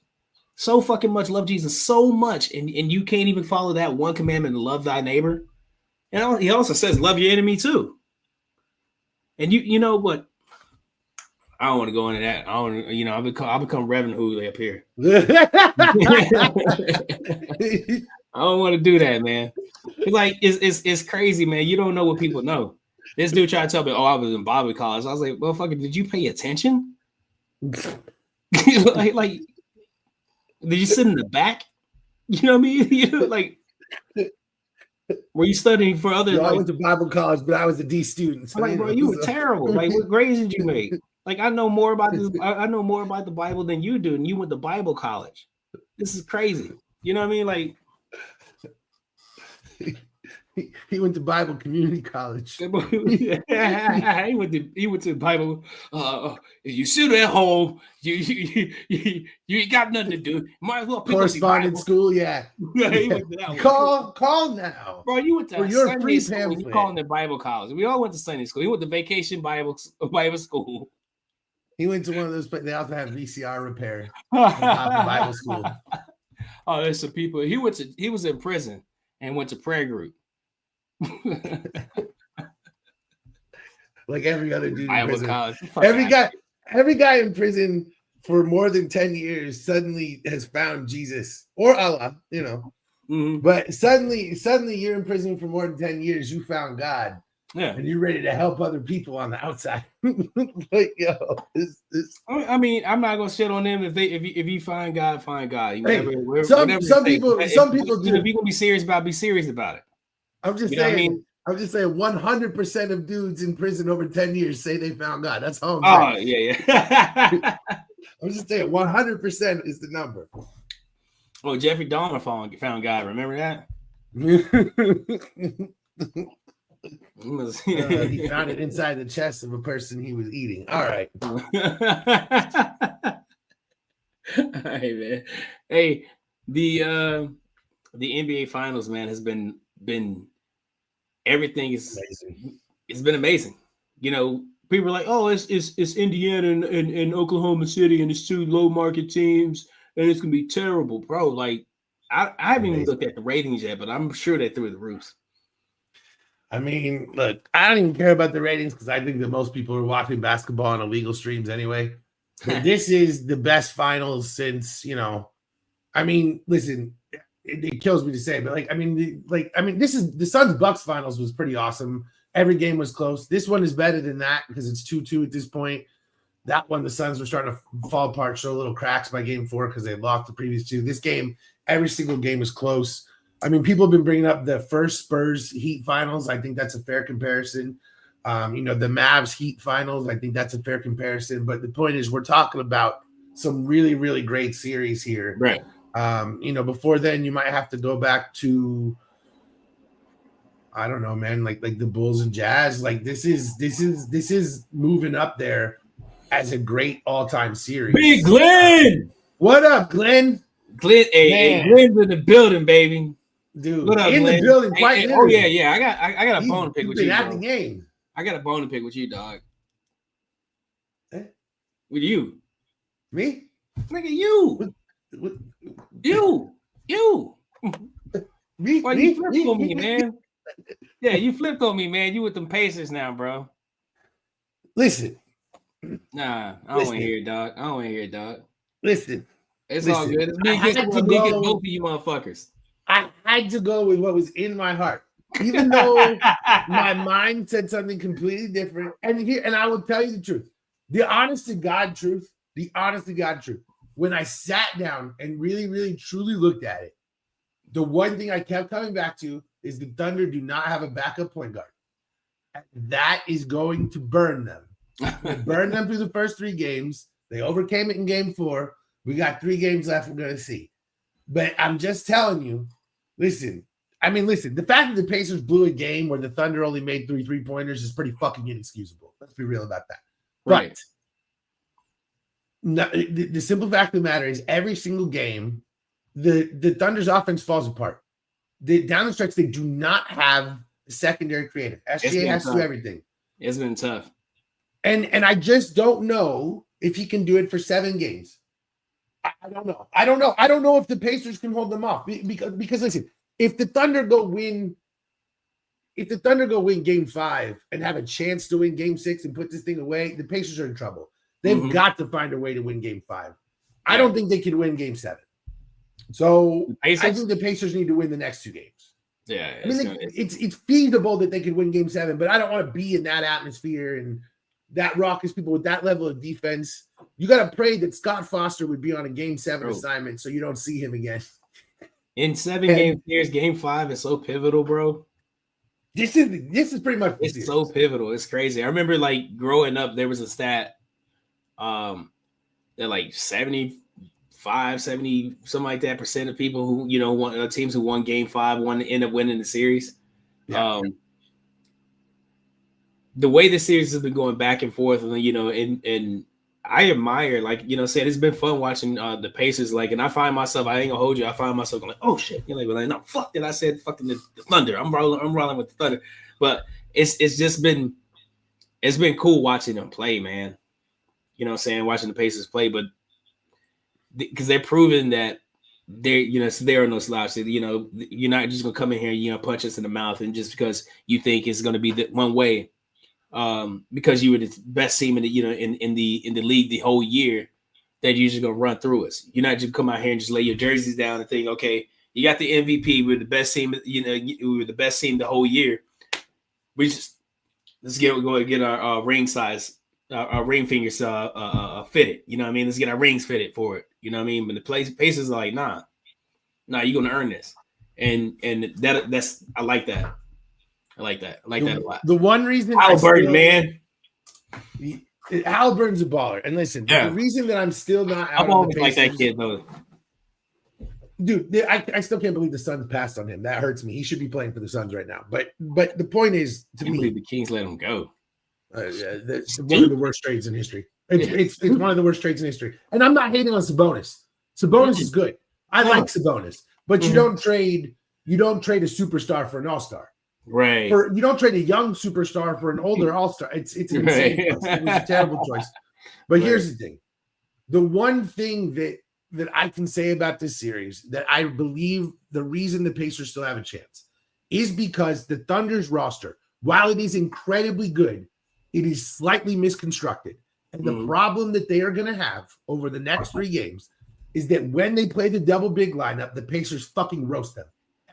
love Jesus so much, and you can't even follow that one commandment and love thy neighbor. And he also says, love your enemy too. And you know what? I don't want to go into that. I don't, you know, I'll become Reverend Hulie up here. I don't want to do that, man. It's like it's crazy, man. You don't know what people know. This dude tried to tell me, oh, I was in Bible college. I was like, well, fucking, did you pay attention? like, did you sit in the back? You know what I mean? You know, like, were you studying for other? I went to Bible college, but I was a D student. So, like, bro, you were terrible. Like, what grades did you make? Like, I know more about this. I know more about the Bible than you do, and you went to Bible college. This is crazy. You know what I mean? Like, he went to Bible community college. He went to Bible. You sit at home. You ain't got nothing to do. Might as well pick correspondence school. Yeah. He went to that call now, bro. You went to Sunday school. You calling it Bible college? We all went to Sunday school. He went to vacation Bible school. He went to one of those. They also have VCR repair. Bible school. Oh, there's some people. He was in prison and went to prayer group. Like every other dude in prison. Every guy in prison for more than 10 years suddenly has found Jesus or Allah, you know. Mm-hmm. But suddenly you're in prison for more than 10 years, you found God. Yeah, and you're ready to help other people on the outside. Like, yo, I mean, I'm not gonna shit on them if you find God, find God. Some people do. If you're gonna be serious about it. I'm just saying. I'm just saying 100% of dudes in prison over 10 years say they found God. That's all I'm saying. Oh, yeah. I'm just saying 100% is the number. Oh, Jeffrey Dahmer found God. Remember that? He found it inside the chest of a person he was eating. All right. All right, man. Hey, the NBA Finals, man, has been everything is amazing. It's been amazing. You know, people are like, oh, it's Indiana and Oklahoma City, and it's two low market teams, and it's gonna be terrible, bro. Like, I haven't even looked at the ratings yet, but I'm sure they're through the roofs. I mean, look, I don't even care about the ratings because I think that most people are watching basketball on illegal streams anyway. But this is the best finals since, you know, I mean, listen, it kills me to say, but this is the Suns Bucks finals was pretty awesome. Every game was close. This one is better than that because it's 2-2 at this point. That one, the Suns were starting to fall apart, show little cracks by game 4 because they lost the previous 2. This game, every single game is close. I mean, people have been bringing up the first Spurs Heat finals. I think that's a fair comparison. You know, the Mavs Heat finals. I think that's a fair comparison. But the point is, we're talking about some really, really great series here. Right. Before then, you might have to go back to, I don't know, man, like the Bulls and Jazz. Like this is moving up there as a great all-time series. Big Glenn. What up, Glenn? Hey, Glenn's in the building, baby. Dude, what up, in Glenn? The building, quite literally. Oh yeah. I got a bone to pick with you, at bro. the game. I got a bone to pick with you, dog. Eh? With you. Me? Nigga, you. You. Me? Why you flipped on me, man? Yeah, you flipped on me, man. You with them Pacers now, bro. Listen. Nah, I don't want to hear it, dog. I don't want to hear it, dog. Listen. It's all good. It's me against both of you motherfuckers. I had to go with what was in my heart. Even though my mind said something completely different. And I will tell you the truth. The honest to God truth. When I sat down and really, really, truly looked at it, the one thing I kept coming back to is the Thunder do not have a backup point guard. And that is going to burn them. Burn them through the first 3 games. They overcame it in game 4. We got 3 games left we're going to see. But I'm just telling you, listen, the fact that the Pacers blew a game where the Thunder only made 3 3-pointers is pretty fucking inexcusable. Let's be real about that. Right. But the simple fact of the matter is every single game, the Thunder's offense falls apart. Down the stretch, they do not have a secondary creator. SGA has to do everything. It's been tough. And I just don't know if he can do it for 7 games. I don't know. I don't know if the Pacers can hold them off because listen, if the Thunder go win game 5 and have a chance to win game 6 and put this thing away, the Pacers are in trouble. They've got to find a way to win game 5. I don't think they can win game 7. So I think the Pacers need to win the next 2 games. Yeah, it's feasible that they could win game 7, but I don't want to be in that atmosphere and that raucous people with that level of defense. You got to pray that Scott Foster would be on a game 7 assignment so you don't see him again. In 7 game series, game 5 is so pivotal, bro. This is pretty much it's so pivotal. It's crazy. I remember like growing up, there was a stat that like 75, 70, something like that % of people who, won teams who won game 5 end up winning the series. Yeah. The way the series has been going back and forth, and I admire, said it's been fun watching the Pacers, and I find myself, I ain't gonna hold you, I find myself going, oh shit, no, fuck that, I said fucking the Thunder, I'm rolling with the Thunder, but it's been cool watching them play, man. Watching the Pacers play, but because they're proving that they're no slouch. You're not just gonna come in here, punch us in the mouth, and just because you think it's gonna be the one way. Because you were the best team in the in the league the whole year, that you're just gonna run through us. You're not just come out here and just lay your jerseys down and think, okay, you got the MVP, we're the best team, we were the best team the whole year. Let's go and get our ring size, our ring fingers fitted. Let's get our rings fitted for it. But the Pacers are like, nah, you're gonna earn this, and that's I like that. I like that a lot. The one reason Halliburton, man. Halliburton's a baller. And listen, the reason that I'm still not out, I'm always like that kid, though. Dude, I still can't believe the Suns passed on him. That hurts me. He should be playing for the Suns right now. But the point is, to me, believe the Kings let him go. It's one of the worst trades in history. It's one of the worst trades in history. And I'm not hating on Sabonis. Sabonis is good. I like Sabonis, but you don't trade a superstar for an all-star. Right. You don't trade a young superstar for an older all-star. It's an insane choice. It was a terrible choice. But here's the thing. The one thing that I can say about this series that I believe the reason the Pacers still have a chance is because the Thunder's roster, while it is incredibly good, it is slightly misconstructed. And the problem that they are going to have over the next 3 games is that when they play the double big lineup, the Pacers fucking roast them.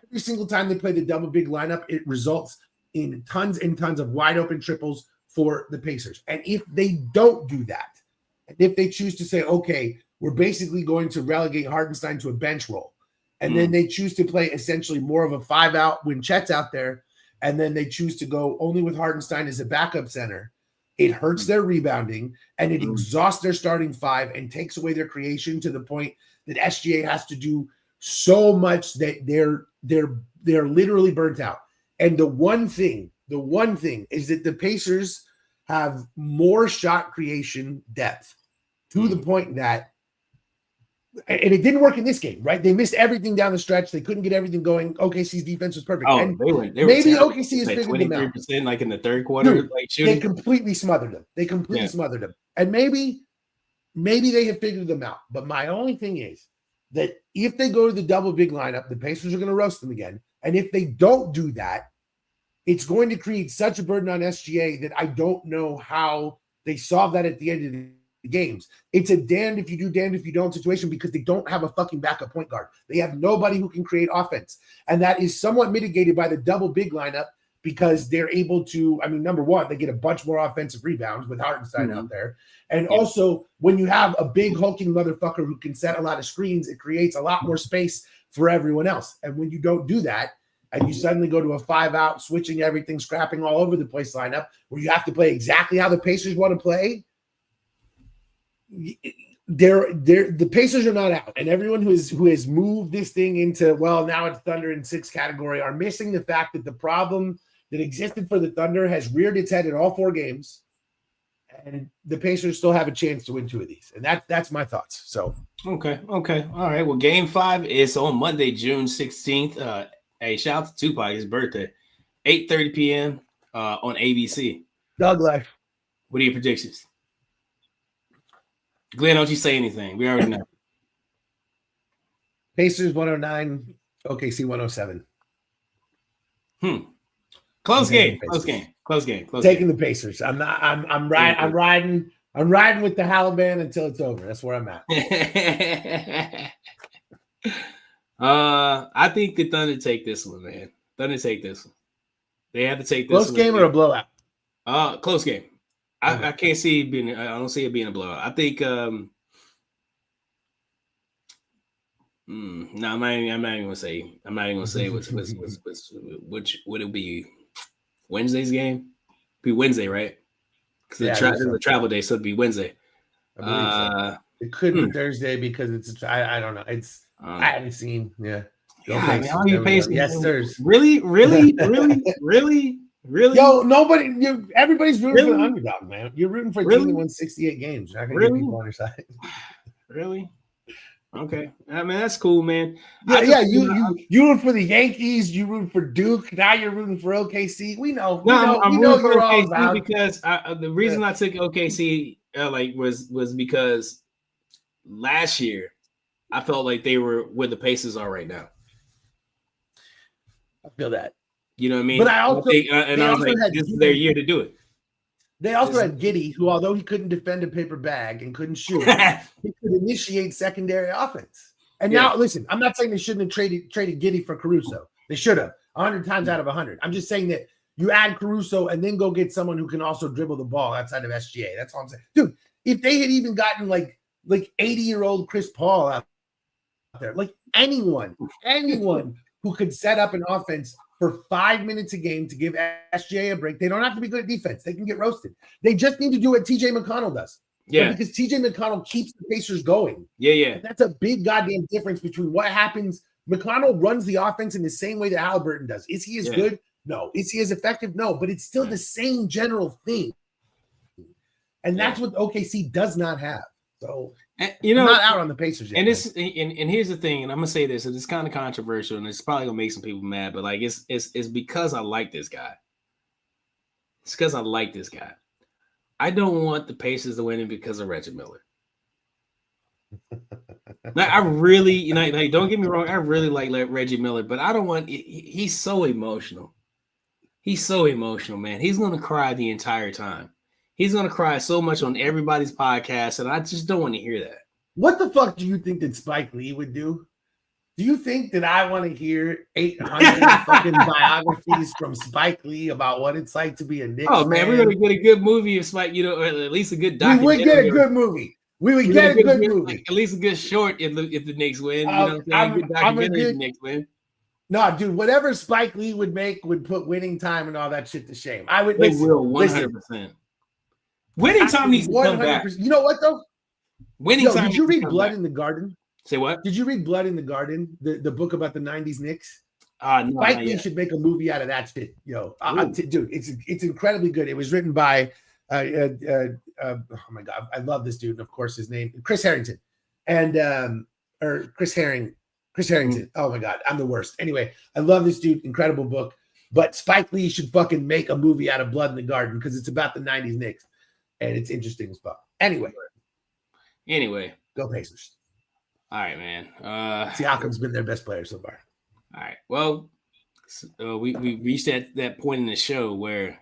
Every single time they play the double big lineup, it results in tons and tons of wide open triples for the Pacers. And if they don't do that, and if they choose to say, okay, we're basically going to relegate Hartenstein to a bench role, and then they choose to play essentially more of a 5-out when Chet's out there, and then they choose to go only with Hartenstein as a backup center, It hurts their rebounding, and it exhausts their starting five and takes away their creation to the point that SGA has to do so much that they're literally burnt out. And the one thing is that the Pacers have more shot creation depth to the point that, and it didn't work in this game, right? They missed everything down the stretch. They couldn't get everything going. OKC's defense was perfect. Oh, and they were maybe terrible. OKC has figured them out. 23% like in the third quarter. Dude, like shooting. They completely smothered them. Smothered them. And maybe they have figured them out. But my only thing is that if they go to the double big lineup, the Pacers are going to roast them again. And if they don't do that, it's going to create such a burden on SGA that I don't know how they solve that at the end of the games. It's a damned if you do, damned if you don't situation because they don't have a fucking backup point guard. They have nobody who can create offense. And that is somewhat mitigated by the double big lineup because they're able to, I mean, number one, they get a bunch more offensive rebounds with Hartenstein out there. And also, when you have a big hulking motherfucker who can set a lot of screens, it creates a lot more space for everyone else. And when you don't do that, and you suddenly go to a 5-out, switching everything, scrapping all over the place lineup, where you have to play exactly how the Pacers want to play, the Pacers are not out. And everyone who has moved this thing into, well, now it's Thunder in 6 category are missing the fact that the problem that existed for the Thunder has reared its head in all 4 games. And the Pacers still have a chance to win 2 of these. And that's my thoughts. So Okay. All right. Well, game 5 is on Monday, June 16th. Hey, shout out to Tupac, his birthday. 8:30 p.m. On ABC. Doug Life. What are your predictions? Glenn, don't you say anything. We already know. Pacers 109, OKC 107. Close game. Taking the Pacers. I'm riding with the Halliburton until it's over. That's where I'm at. I think the Thunder take this one, man. Thunder take this one. They have to take this close game or a blowout? Close game. I can't see it being. I don't see it being a blowout. I think. No, I'm not even gonna say. I'm not even gonna say which would it be? Wednesday's game? Be Wednesday, right? Because the travel day, so it'd be Wednesday. So. It could be Thursday because it's. I don't know. It's. I haven't seen. Yeah. Yes, sirs. Really? Yo, everybody's rooting for the underdog, man. You're rooting for a team that won 68 games. You're not gonna get people on your side. Really? Okay. I mean, that's cool, man. You root for the Yankees. You root for Duke. Now you're rooting for OKC. We know. I'm rooting for OKC because the reason I took OKC was because last year I felt like they were where the Pacers are right now. I feel that. You know what I mean? But I was like, this is their year to do it. They also had Giddey, who, although he couldn't defend a paper bag and couldn't shoot, he could initiate secondary offense. And now, listen, I'm not saying they shouldn't have traded Giddey for Caruso. They should have 100 times out of 100. I'm just saying that you add Caruso and then go get someone who can also dribble the ball outside of SGA. That's all I'm saying. Dude, if they had even gotten like 80-year-old Chris Paul out there, like anyone who could set up an offense for 5 minutes a game to give SGA a break. They don't have to be good at defense. They can get roasted. They just need to do what TJ McConnell does. Yeah. Because TJ McConnell keeps the Pacers going. Yeah. And that's a big goddamn difference between what happens. McConnell runs the offense in the same way that Halliburton does. Is he as good? No. Is he as effective? No. But it's still the same general thing. And that's what OKC does not have. So I'm not out on the Pacers yet. And here's the thing, and I'm gonna say this, and it's kind of controversial, and it's probably gonna make some people mad, but like it's because I like this guy. It's because I like this guy. I don't want the Pacers to win it because of Reggie Miller. Now, I really, don't get me wrong, I really like Reggie Miller, but I don't want. He's so emotional. He's so emotional, man. He's gonna cry the entire time. He's going to cry so much on everybody's podcast, and I just don't want to hear that. What the fuck do you think that Spike Lee would do? Do you think that I want to hear 800 fucking biographies from Spike Lee about what it's like to be a Knicks fan? Man, we're going to get a good movie if Spike, or at least a good documentary. We would get a good movie. We would get a good movie. At least a good short if the Knicks win. You know what I'm saying? Good documentary if the Knicks win. No, dude, whatever Spike Lee would make would put Winning Time and all that shit to shame. I would listen. Will 100%. Winning time needs to come back. 100%. You know what though? Winning time. Did you read Blood back. in the Garden? Say what? Did you read Blood in the Garden? The book about the '90s Knicks? No, Spike Lee should make a movie out of that shit, yo. Dude, it's incredibly good. It was written by oh my god, I love this dude. And of course, his name Chris Harrington, and or Chris Harrington. Oh my god, I'm the worst. Anyway, I love this dude. Incredible book. But Spike Lee should fucking make a movie out of Blood in the Garden because it's about the '90s Knicks, and it's interesting as fuck. Anyway, go Pacers. All right, man. Siakam's been their best player so far. All right. Well, we reached that point in the show where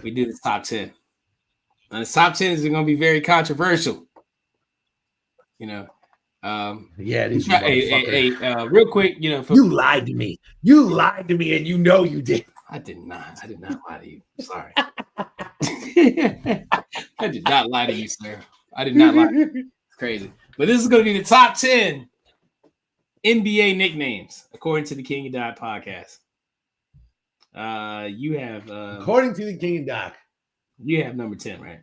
we did the top 10. And the top 10 is going to be very controversial. You know. Yeah, it is. Real quick, you know. You lied to me. You lied to me, and you know you did. I did not lie to you. Sorry. I did not lie to you, sir. I did not lie to you. It's crazy. But this is going to be the top 10 NBA nicknames, according to the King and Doc podcast. You have according to the King and Doc, you have number 10, right?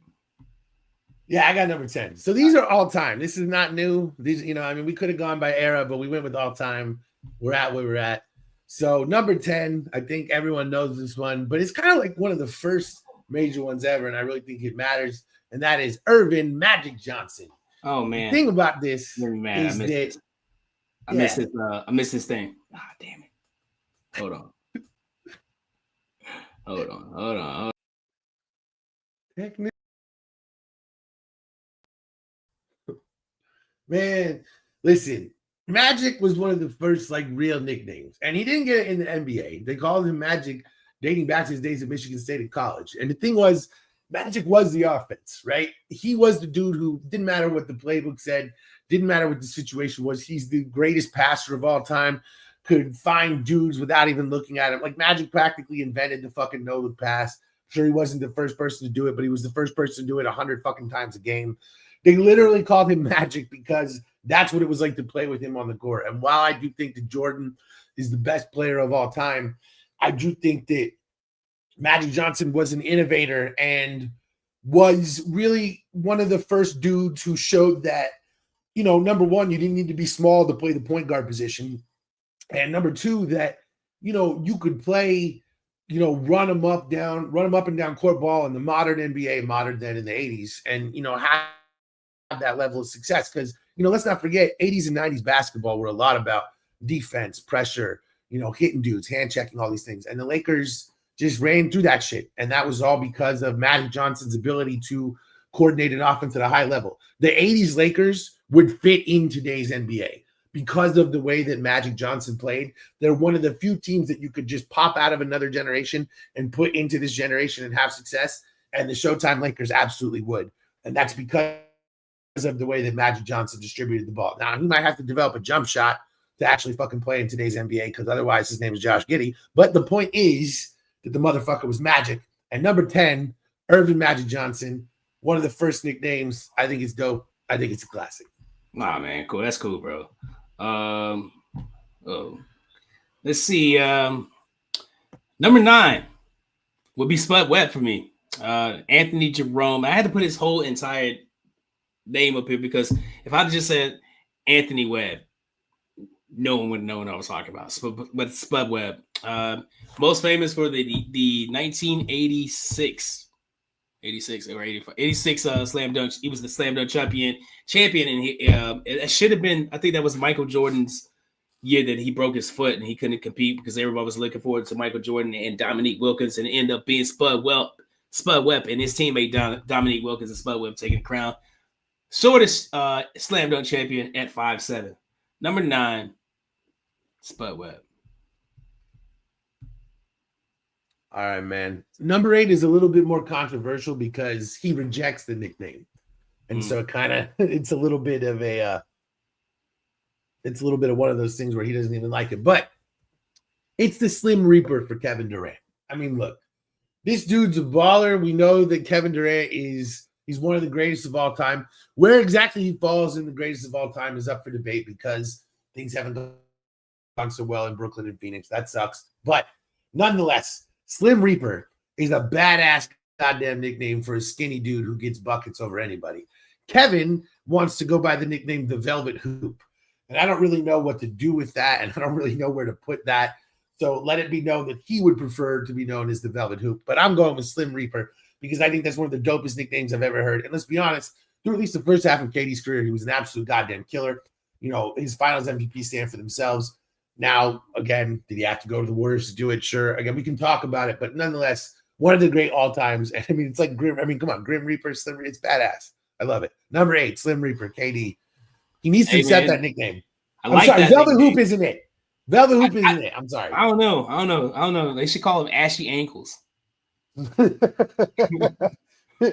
Yeah, I got number 10. So these are all time. This is not new. These, you know, I mean, we could have gone by era, but we went with all time. We're at where we're at. So number 10, I think everyone knows this one, but it's kind of like one of the first major ones ever, and I really think it matters. And that is Earvin Magic Johnson. Oh man! The thing about this is that I missed this thing. Ah, damn it! Hold on. Man, listen, Magic was one of the first like real nicknames, and he didn't get it in the NBA. They called him Magic dating back to his days at Michigan State at college. And the thing was, Magic was the offense, right? He was the dude who didn't matter what the playbook said, didn't matter what the situation was. He's the greatest passer of all time, could find dudes without even looking at him. Like Magic practically invented the fucking no-look pass. Sure, he wasn't the first person to do it, but he was the first person to do it 100 fucking times a game. They literally called him Magic because that's what it was like to play with him on the court. And while I do think that Jordan is the best player of all time, I do think that Magic Johnson was an innovator and was really one of the first dudes who showed that, you know, number one, you didn't need to be small to play the point guard position. And number two, that, you know, you could play, you know, run them up and down court ball in the modern NBA, modern then in the 80s, and, you know, have that level of success. Because, you know, let's not forget, 80s and 90s basketball were a lot about defense, pressure, you know, hitting dudes, hand checking, all these things. And the Lakers just ran through that shit. And that was all because of Magic Johnson's ability to coordinate an offense at a high level. The 80s Lakers would fit in today's NBA because of the way that Magic Johnson played. They're one of the few teams that you could just pop out of another generation and put into this generation and have success. And the Showtime Lakers absolutely would. And that's because of the way that Magic Johnson distributed the ball. Now, he might have to develop a jump shot to actually fucking play in today's NBA, because otherwise his name is Josh Giddey. But the point is that the motherfucker was Magic. And number 10, Earvin Magic Johnson, one of the first nicknames. I think it's dope. I think it's a classic. Nah, man, cool. That's cool, bro. Let's see. Number 9 would be Spud Webb for me. Anthony Jerome. I had to put his whole entire name up here because if I just said Anthony Webb, no one would know what I was talking about. But Spud Webb, most famous for the 1986 or 86 slam dunk. He was the slam dunk champion, and it should have been. I think that was Michael Jordan's year that he broke his foot and he couldn't compete because everybody was looking forward to Michael Jordan and Dominique Wilkins, and it ended up being Spud Webb and his teammate Dominique Wilkins and Spud Webb taking the crown. Shortest slam dunk champion at 5'7". Number 9, Spud Webb. All right, man. Number 8 is a little bit more controversial because he rejects the nickname. And so it's a little bit of one of those things where he doesn't even like it. But it's the Slim Reaper for Kevin Durant. I mean, look, this dude's a baller. We know that Kevin Durant he's one of the greatest of all time. Where exactly he falls in the greatest of all time is up for debate because things haven't gone so well in Brooklyn and Phoenix. That sucks. But nonetheless, Slim Reaper is a badass goddamn nickname for a skinny dude who gets buckets over anybody. Kevin wants to go by the nickname the Velvet Hoop. And I don't really know what to do with that. And I don't really know where to put that. So let it be known that he would prefer to be known as the Velvet Hoop. But I'm going with Slim Reaper because I think that's one of the dopest nicknames I've ever heard. And let's be honest, through at least the first half of KD's career, he was an absolute goddamn killer. You know, his finals MVP stand for themselves. Now, again, did he have to go to the Warriors to do it? Sure. Again, we can talk about it. But nonetheless, one of the great all-times. And I mean, it's like Grim. I mean, come on, Grim Reaper, Slim Reaper. It's badass. I love it. Number 8, Slim Reaper, KD. He needs to accept that nickname. I'm sorry, Velvet Hoop isn't it. Velvet Hoop isn't it. I'm sorry. I don't know. They should call him Ashy Ankles.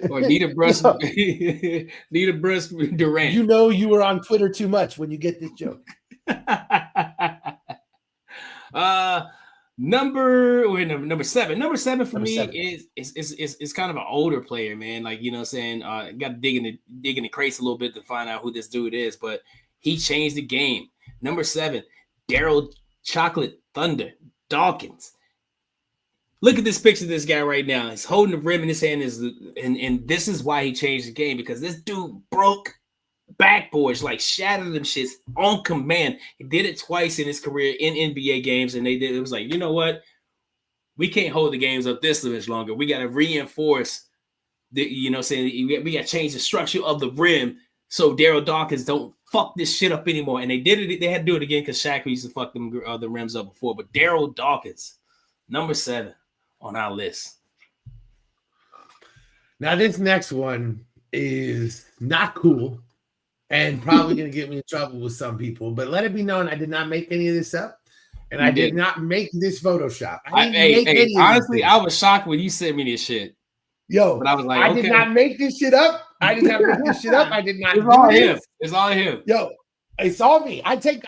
Or need a breast Durant. You know you were on Twitter too much when you get this joke. Number 7. Number 7 for me is kind of an older player, man. Like, you know what I'm saying? Got to dig in the crates a little bit to find out who this dude is, but he changed the game. Number 7, Daryl Chocolate Thunder Dawkins. Look at this picture of this guy right now. He's holding the rim in his hand, and this is why he changed the game, because this dude broke backboards, like shattered them shits on command. He did it twice in his career in NBA games, and it was like, you know what? We can't hold the games up this much longer. We got to reinforce we got to change the structure of the rim so Daryl Dawkins don't fuck this shit up anymore. And they did it. They had to do it again because Shaq used to fuck them the rims up before. But Daryl Dawkins, number 7 on our list. Now, this next one is not cool and probably going to get me in trouble with some people. But let it be known, I did not make any of this up. And I did not make this Photoshop. Honestly, I was shocked when you sent me this shit. Yo, but I was like, I did not make this shit up. I did not make this shit up. I did not. It's all him. It's all him. Yo, it's all me. I take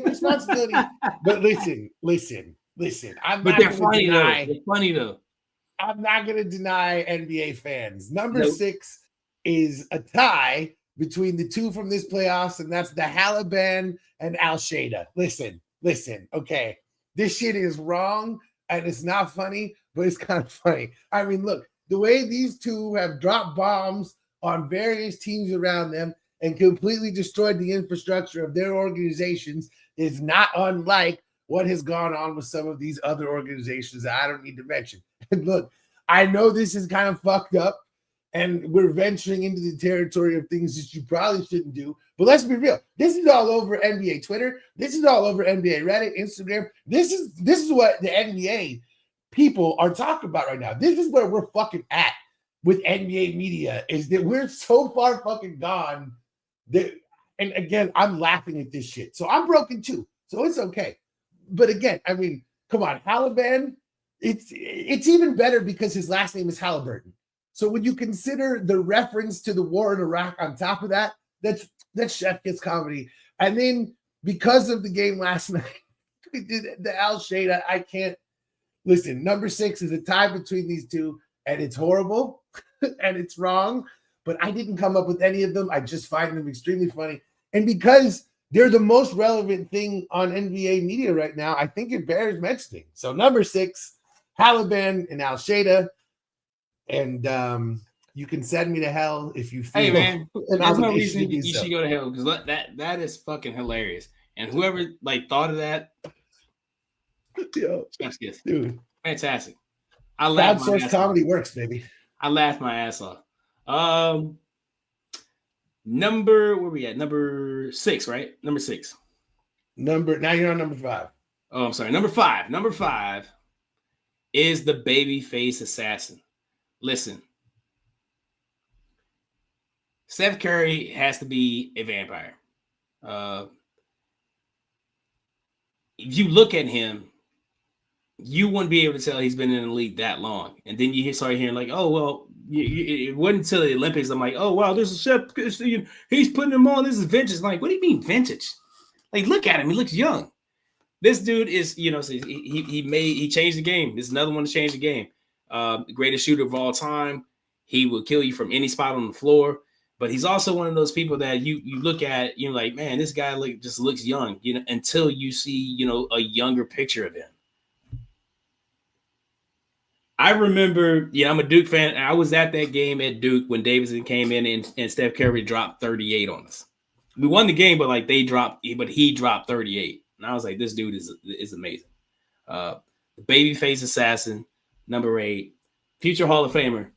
responsibility. But listen. They're funny though. I'm not going to deny NBA fans. Number 6 is a tie between the two from this playoffs, and that's the Halliburton and Al-Shada. Listen. Okay, this shit is wrong, and it's not funny, but it's kind of funny. I mean, look, the way these two have dropped bombs on various teams around them and completely destroyed the infrastructure of their organizations is not unlike what has gone on with some of these other organizations that I don't need to mention. And look, I know this is kind of fucked up, and we're venturing into the territory of things that you probably shouldn't do. But let's be real. This is all over NBA Twitter. This is all over NBA Reddit, Instagram. This is what the NBA people are talking about right now. This is where we're fucking at with NBA media, is that we're so far fucking gone that, and again, I'm laughing at this shit. So I'm broken too. So it's okay. But again, I mean, come on, Halliburton, it's even better because his last name is Halliburton. So when you consider the reference to the war in Iraq on top of that, that's chef kiss comedy. And then because of the game last night, we did the Al-Shada. I can't listen. Number 6 is a tie between these two, and it's horrible and it's wrong. But I didn't come up with any of them. I just find them extremely funny. And because they're the most relevant thing on NBA media right now, I think it bears mentioning. So number 6, Halliburton and Al-Shada. And you can send me to hell if you feel. Hey man, there's no reason you should go to hell, because that is fucking hilarious. And whoever thought of that, chef's kiss, dude, fantastic. I laughed. Crowdsourced comedy works, baby. I laughed my ass off. Where we at? Number 6, right? Number 6. Now you're on number 5. Oh, I'm sorry. Number 5. Number 5 is the babyface assassin. Listen, Steph Curry has to be a vampire. If you look at him, you wouldn't be able to tell he's been in the league that long. And then you start hearing like, oh, well, it wasn't until the Olympics. I'm like, oh, wow, this is Steph. He's putting him on. This is vintage. I'm like, what do you mean vintage? Like, look at him. He looks young. This dude is, so he changed the game. This is another one to change the game. Greatest shooter of all time. He will kill you from any spot on the floor. But he's also one of those people that you look at, like, man, this guy just looks young, until you see, a younger picture of him. I remember, I'm a Duke fan. And I was at that game at Duke when Davidson came in and Steph Curry dropped 38 on us. We won the game, but like he dropped 38. And I was like, this dude is amazing. The babyface assassin, number 8, future Hall of Famer,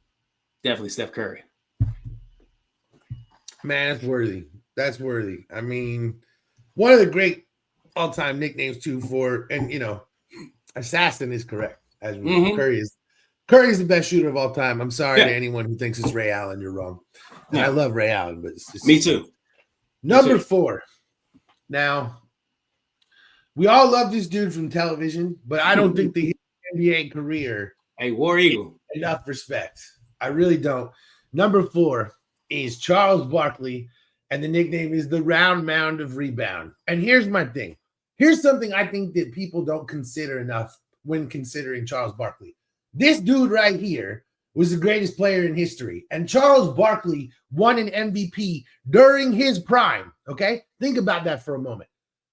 definitely Steph Curry. Man, that's worthy. That's worthy. I mean, one of the great all-time nicknames too assassin is correct. As Curry is the best shooter of all time. I'm sorry to anyone who thinks it's Ray Allen. You're wrong. I love Ray Allen, but it's just me too. Number 4. Now, we all love this dude from television, but I don't think the NBA career. Hey, War Eagle. Enough respect. I really don't. Number 4 is Charles Barkley, and the nickname is the Round Mound of Rebound. And here's my thing. Here's something I think that people don't consider enough when considering Charles Barkley. This dude right here was the greatest player in history. And Charles Barkley won an MVP during his prime. Okay? Think about that for a moment.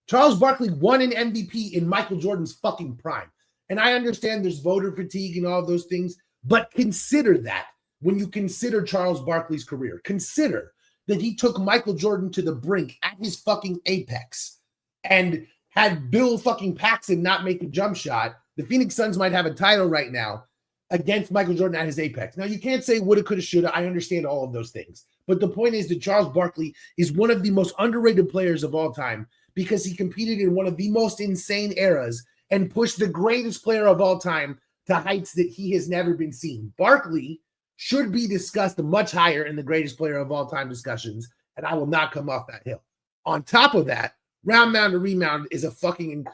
Charles Barkley won an MVP in Michael Jordan's fucking prime. And I understand there's voter fatigue and all those things, but consider that when you consider Charles Barkley's career. Consider that he took Michael Jordan to the brink at his fucking apex and had Bill fucking Paxson not make a jump shot. The Phoenix Suns might have a title right now against Michael Jordan at his apex. Now, you can't say woulda, coulda, shoulda. I understand all of those things. But the point is that Charles Barkley is one of the most underrated players of all time because he competed in one of the most insane eras and pushed the greatest player of all time to heights that he has never been seen. Barkley should be discussed much higher in the greatest player of all time discussions, and I will not come off that hill. On top of that, Round Mound to Rebound is a fucking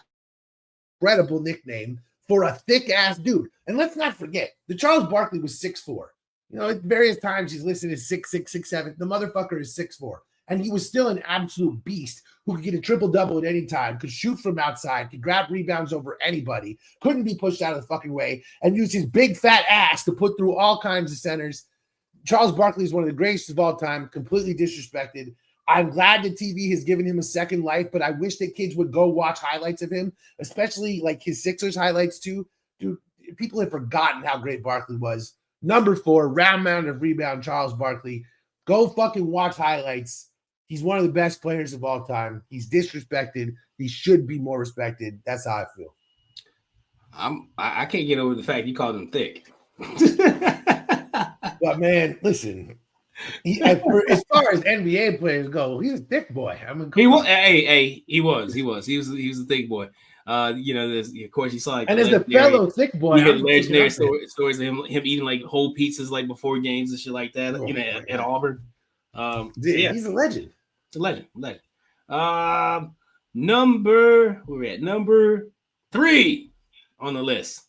incredible nickname for a thick-ass dude. And let's not forget, the Charles Barkley was 6'4". At various times he's listed as 6'6", 6'7". The motherfucker is 6'4". And he was still an absolute beast who could get a triple-double at any time, could shoot from outside, could grab rebounds over anybody, couldn't be pushed out of the fucking way, and use his big fat ass to put through all kinds of centers. Charles Barkley is one of the greatest of all time, completely disrespected. I'm glad that TV has given him a second life, but I wish that kids would go watch highlights of him, especially like his Sixers highlights too. Dude, people have forgotten how great Barkley was. Number 4, Round Mound of Rebound, Charles Barkley. Go fucking watch highlights. He's one of the best players of all time. He's disrespected. He should be more respected. That's how I feel. I can't get over the fact you called him thick. But man, listen. As far as NBA players go, he's a thick boy. I mean, he was. He was a thick boy. Of course, you saw like, and as the fellow thick boy, you had legendary stories of him eating like whole pizzas like before games and shit like that. At Auburn. He's a legend. It's a legend. Number 3 on the list.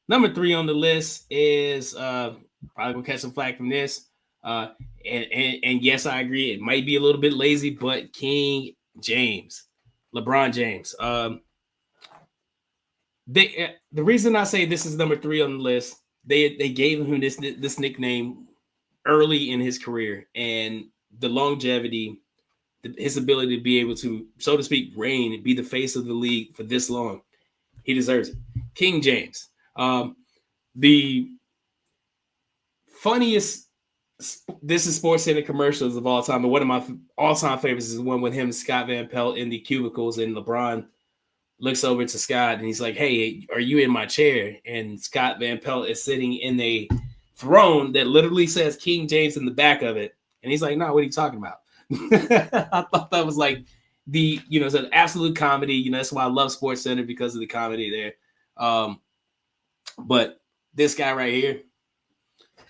Number 3 on the list is probably gonna catch some flack from this. And yes, I agree. It might be a little bit lazy, but King James, LeBron James. The reason I say this is number 3 on the list, they gave him this nickname early in his career, and the longevity, his ability to be able to, so to speak, reign and be the face of the league for this long, he deserves it. King James, the funniest. This is Sports Center commercials of all time, but one of my all-time favorites is the one with him and Scott Van Pelt in the cubicles, and LeBron looks over to Scott and he's like, "Hey, are you in my chair?" And Scott Van Pelt is sitting in a throne that literally says King James in the back of it, and he's like, "No, what are you talking about?" I thought that was like it's an absolute comedy. That's why I love Sports Center, because of the comedy there. But this guy right here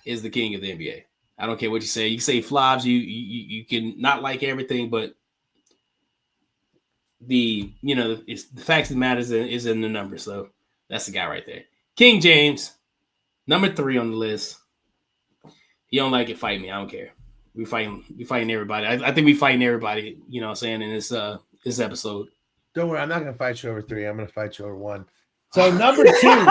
is the king of the NBA. I don't care what you say. You say flops. You can not like everything, but the facts that matters is in the numbers. So that's the guy right there. King James, number 3 on the list. You don't like it, fight me. I don't care. We fighting everybody. I think we fighting everybody. You know what I'm saying, in this episode. Don't worry, I'm not gonna fight you over 3. I'm gonna fight you over 1. So number 2.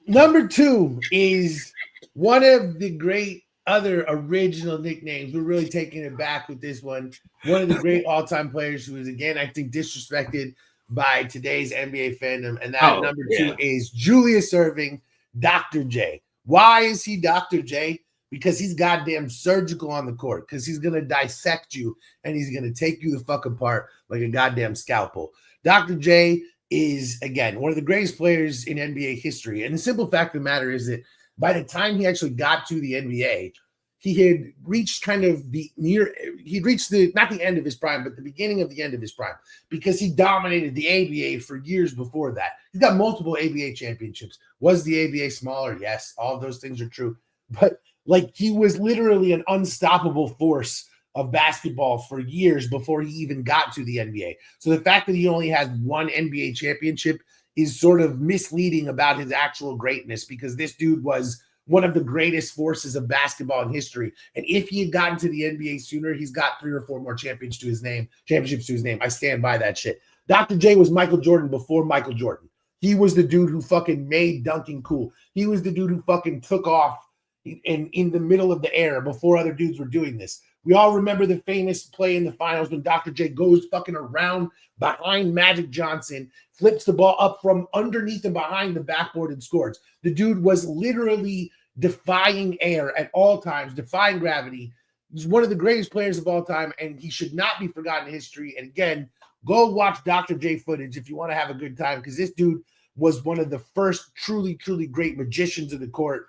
Number 2 is one of the great other original nicknames. We're really taking it back with this one. One of the great all-time players who is, again, I think, disrespected by today's NBA fandom. And that number 2 is Julius Erving, Dr. J. Why is he Dr. J? Because he's goddamn surgical on the court, because he's going to dissect you and he's going to take you the fuck apart like a goddamn scalpel. Dr. J is, again, one of the greatest players in NBA history. And the simple fact of the matter is that by the time he actually got to the NBA, he had reached kind of he'd reached not the end of his prime, but the beginning of the end of his prime, because he dominated the ABA for years before that. He's got multiple ABA championships. Was the ABA smaller? Yes, all of those things are true. But like, he was literally an unstoppable force of basketball for years before he even got to the NBA. So the fact that he only has one NBA championship is sort of misleading about his actual greatness, because this dude was one of the greatest forces of basketball in history. And if he had gotten to the NBA sooner, he's got 3 or 4 more championships to his name. I stand by that shit. Dr. J was Michael Jordan before Michael Jordan. He was the dude who fucking made dunking cool. He was the dude who fucking took off in the middle of the air before other dudes were doing this. We all remember the famous play in the finals when Dr. J goes fucking around behind Magic Johnson, flips the ball up from underneath and behind the backboard and scores. The dude was literally defying air at all times, defying gravity. He's one of the greatest players of all time, and he should not be forgotten in history. And again, go watch Dr. J footage if you want to have a good time, because this dude was one of the first truly, truly great magicians of the court.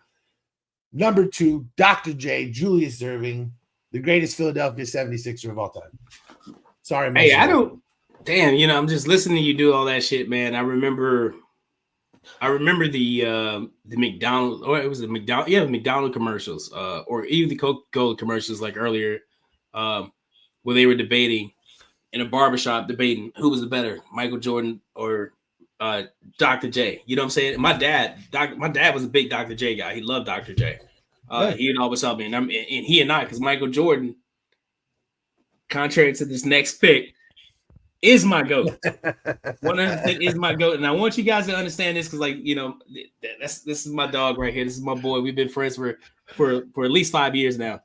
Number 2, Dr. J, Julius Erving, the greatest Philadelphia 76er of all time. Sorry, hey, I don't. Damn, I'm just listening to you do all that shit, man. I remember the McDonald's, or it was the McDonald, McDonald commercials, or even the Coca-Cola commercials, like earlier, where they were debating in a barbershop, debating who was the better, Michael Jordan or Dr. J. You know what I'm saying? My dad was a big Dr. J guy. He loved Dr. J. He would always help me, and he and I, because Michael Jordan, contrary to this next pick, is my GOAT. 100% is my GOAT. And I want you guys to understand this, because, like, this is my dog right here. This is my boy. We've been friends for at least 5 years now.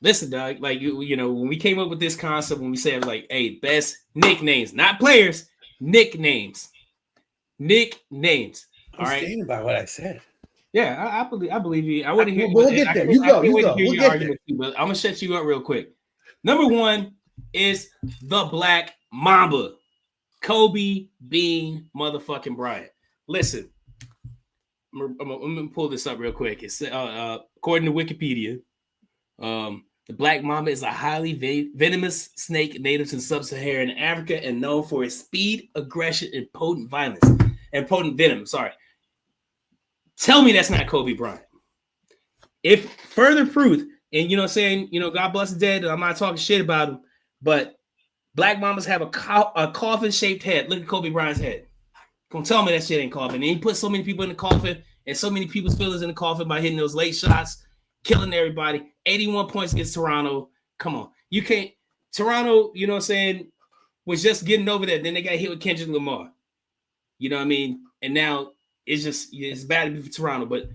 Listen, dog, like, when we came up with this concept, when we said, like, hey, best nicknames, not players, nicknames. All right. Standing by what I said. Yeah, I believe you. I want to hear. We'll get there. You go. We'll get there. But I'm gonna shut you up real quick. Number 1 is the Black Mamba, Kobe Bean motherfucking Bryant. Listen, I'm gonna pull this up real quick. It's according to Wikipedia, the Black Mamba is a highly venomous snake native to sub-Saharan Africa and known for its speed, aggression, and potent venom. Sorry. Tell me that's not Kobe Bryant. If further proof, and God bless the dead, I'm not talking shit about him, but Black Mambas have a coffin-shaped head. Look at Kobe Bryant's head. Don't tell me that shit ain't coffin. And he put so many people in the coffin and so many people's feelings in the coffin by hitting those late shots, killing everybody. 81 points against Toronto. Come on. You can't. Toronto, was just getting over that. Then they got hit with Kendrick Lamar. You know what I mean? And now it's bad to be for Toronto. But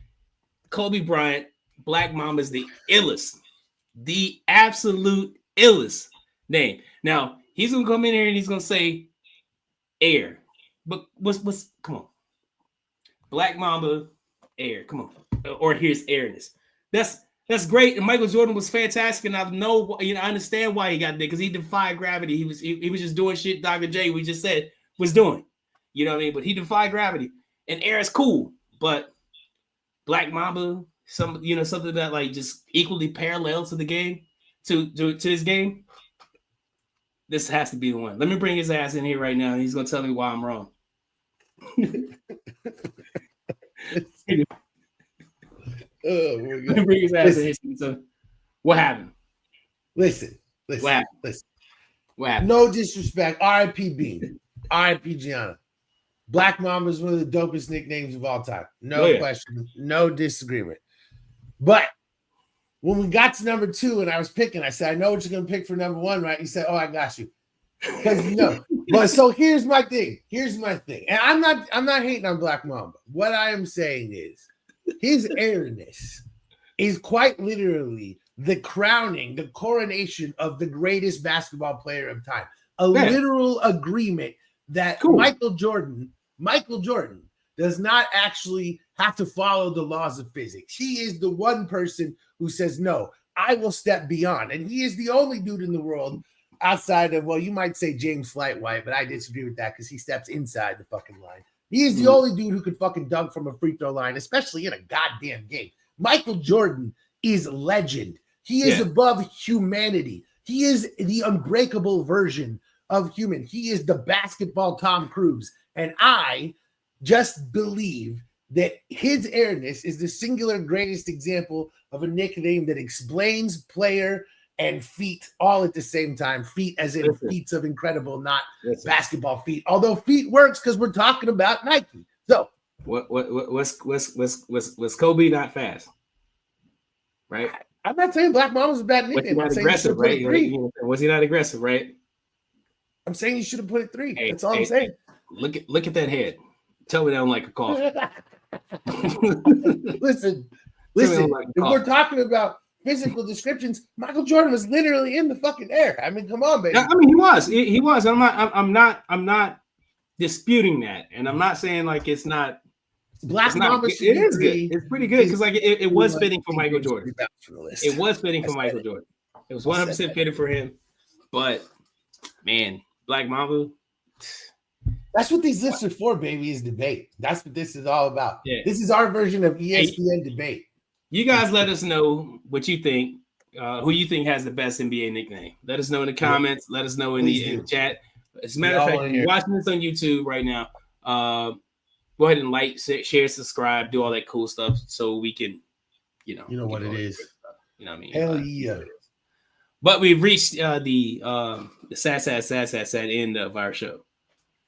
Kobe Bryant, Black Mamba, is the illest. The absolute illest name. Now, he's going to come in here and he's going to say air. But what's come on. Black Mamba, air. Come on. Or here's airness. That's great. And Michael Jordan was fantastic. And I understand why he got there, because he defied gravity. He was just doing shit Dr. J, we just said, was doing. You know what I mean? But he defied gravity. And air is cool. But Black Mamba, something that, like, just equally parallel to the game, to his game. This has to be the one. Let me bring his ass in here right now, and he's gonna tell me why I'm wrong. Oh my God. Let me bring his ass in here. So, what happened? Listen. What happened? No disrespect. R.I.P. Bean. R.I.P. Gianna. Black Mamba is one of the dopest nicknames of all time. No question. No disagreement. But when we got to number 2 and I was picking, I said, I know what you're going to pick for number 1, right? He said, oh, I got you. Because But so here's my thing. And I'm not hating on Black Mamba. What I am saying is his airness is quite literally the coronation of the greatest basketball player of time. Literal agreement that Michael Jordan does not actually have to follow the laws of physics. He is the one person who says, no, I will step beyond. And he is the only dude in the world outside of, well, you might say James Flightwhite, but I disagree with that because he steps inside the fucking line. He is the only dude who could fucking dunk from a free throw line, especially in a goddamn game. Michael Jordan is legend. He is above humanity. He is the unbreakable version of human. He is the basketball Tom Cruise. And I just believe that his airness is the singular greatest example of a nickname that explains player and feet all at the same time. Feet as in feats of incredible, not basketball feet. Although feet works because we're talking about Nike. So was Kobe not fast? Right? I'm not saying Black Mama's a bad nickname. Was he not aggressive, right? Was he not aggressive, right? I'm saying you should have put it 3. That's all I'm saying. Look at that head. Tell me that don't like a coffee. Listen. If we're talking about physical descriptions, Michael Jordan was literally in the fucking air. I mean, come on, baby. I mean, he was. He was. I'm not disputing that, and I'm not saying like it's not. Black Mamba. It is good. It's pretty good because like it was fitting for Michael Jordan. It was fitting for Michael Jordan. It was 100% fitting for him. But man, Black Mamba. That's what these lists are for, baby, is debate. That's what this is all about. Yeah. This is our version of ESPN debate. You guys let us know what you think, who you think has the best NBA nickname. Let us know in the comments. Let us know in the chat. As a matter of fact, if you're watching this on YouTube right now, go ahead and like, share, subscribe, do all that cool stuff so we can, you know what it is. You know what I mean? Hell yeah. But we've reached the sad end of our show.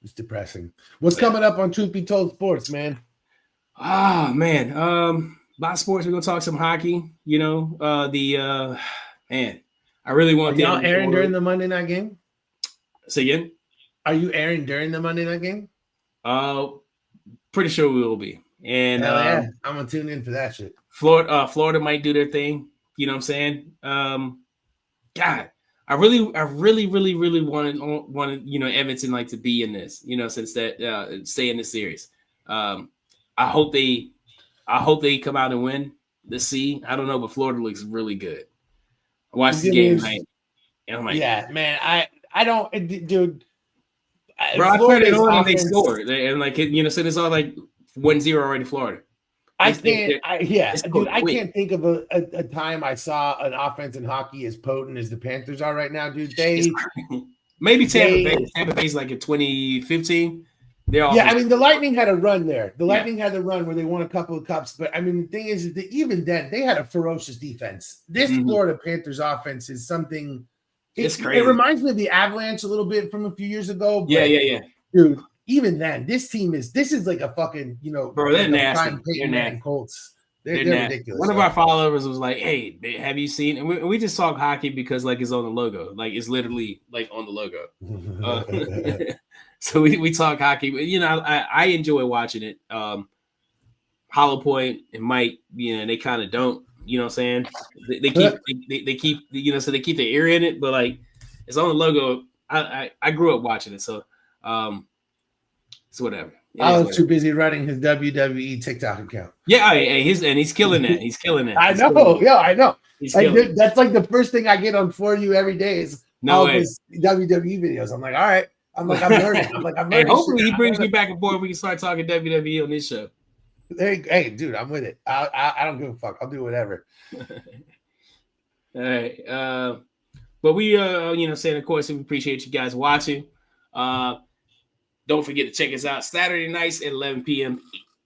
It's depressing. What's coming up on Truth Be Told Sports, man? Man. About sports, we're gonna talk some hockey. You know, man, I really want. Are y'all airing during the Monday night game? Say again? Are you airing during the Monday night game? Pretty sure we will be. And I'm gonna tune in for that shit. Florida might do their thing. You know what I'm saying? God, I really wanted Edmonton like to be in this. Since that stay in this series. I hope they come out and win. Let's see. I don't know, but Florida looks really good. I watched the game tonight, and I'm like, yeah, man. I don't, dude. Bro, I turned it on and they scored, and so it's all like 1-0 already, Florida. I can't think of a time I saw an offense in hockey as potent as the Panthers are right now, dude. Maybe Tampa Bay. Tampa Bay's like in 2015. I mean, the Lightning had a run there. The Lightning had a run where they won a couple of cups. But, I mean, the thing is that even then, they had a ferocious defense. This Florida Panthers offense is something – it's crazy. It reminds me of the Avalanche a little bit from a few years ago. But, yeah. Dude, even then, this is like a fucking, bro, they're nasty. They're nasty. Colts. They're ridiculous. One of our followers was like, hey, have you seen – and we just talk hockey because, like, it's on the logo. Like, it's literally, like, on the logo. So we talk hockey, but I enjoy watching it. Hollow Point and Mike, they kind of don't. You know what I'm saying? They keep so they keep their ear in it, but like it's on the logo. I grew up watching it, so whatever. I was too busy running his WWE TikTok account. Yeah, he's killing that. He's killing that. I know. That's like the first thing I get on For You every day is all his WWE videos. I'm like, all right. I'm learning. Hey, hopefully he brings me back and forth. We can start talking WWE on this show. Hey, dude, I'm with it. I don't give a fuck. I'll do whatever. All right. But we, saying, of course, we appreciate you guys watching. Don't forget to check us out Saturday nights at 11 p.m.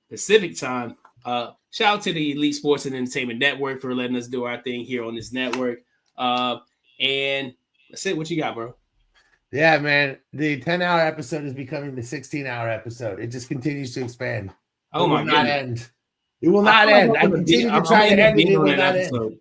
Pacific time. Shout out to the Elite Sports and Entertainment Network for letting us do our thing here on this network. And that's it. What you got, bro? Yeah, man. The 10-hour episode is becoming the 16-hour episode. It just continues to expand. Oh, my God. It will not end. I continue to try to end it. It will not end.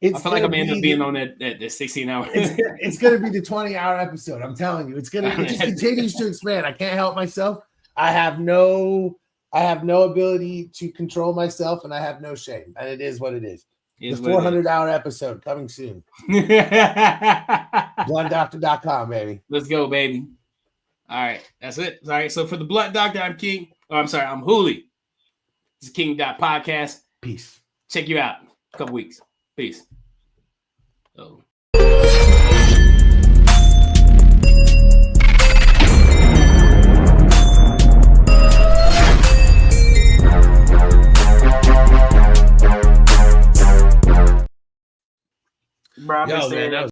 I feel like I'm going to end up being on that 16 hour. It's going to be the 20-hour episode. I'm telling you. It just continues to expand. I can't help myself. I have no ability to control myself, and I have no shame. And it is what it is. The 400-hour episode coming soon. BlondeDoctor.com, baby. Let's go, baby. All right, that's it. All right, so for the Blunt Doctor, I'm King. Oh, I'm sorry, I'm Hulie. This is King Podcast. Peace. Check you out in a couple weeks. Peace. Oh.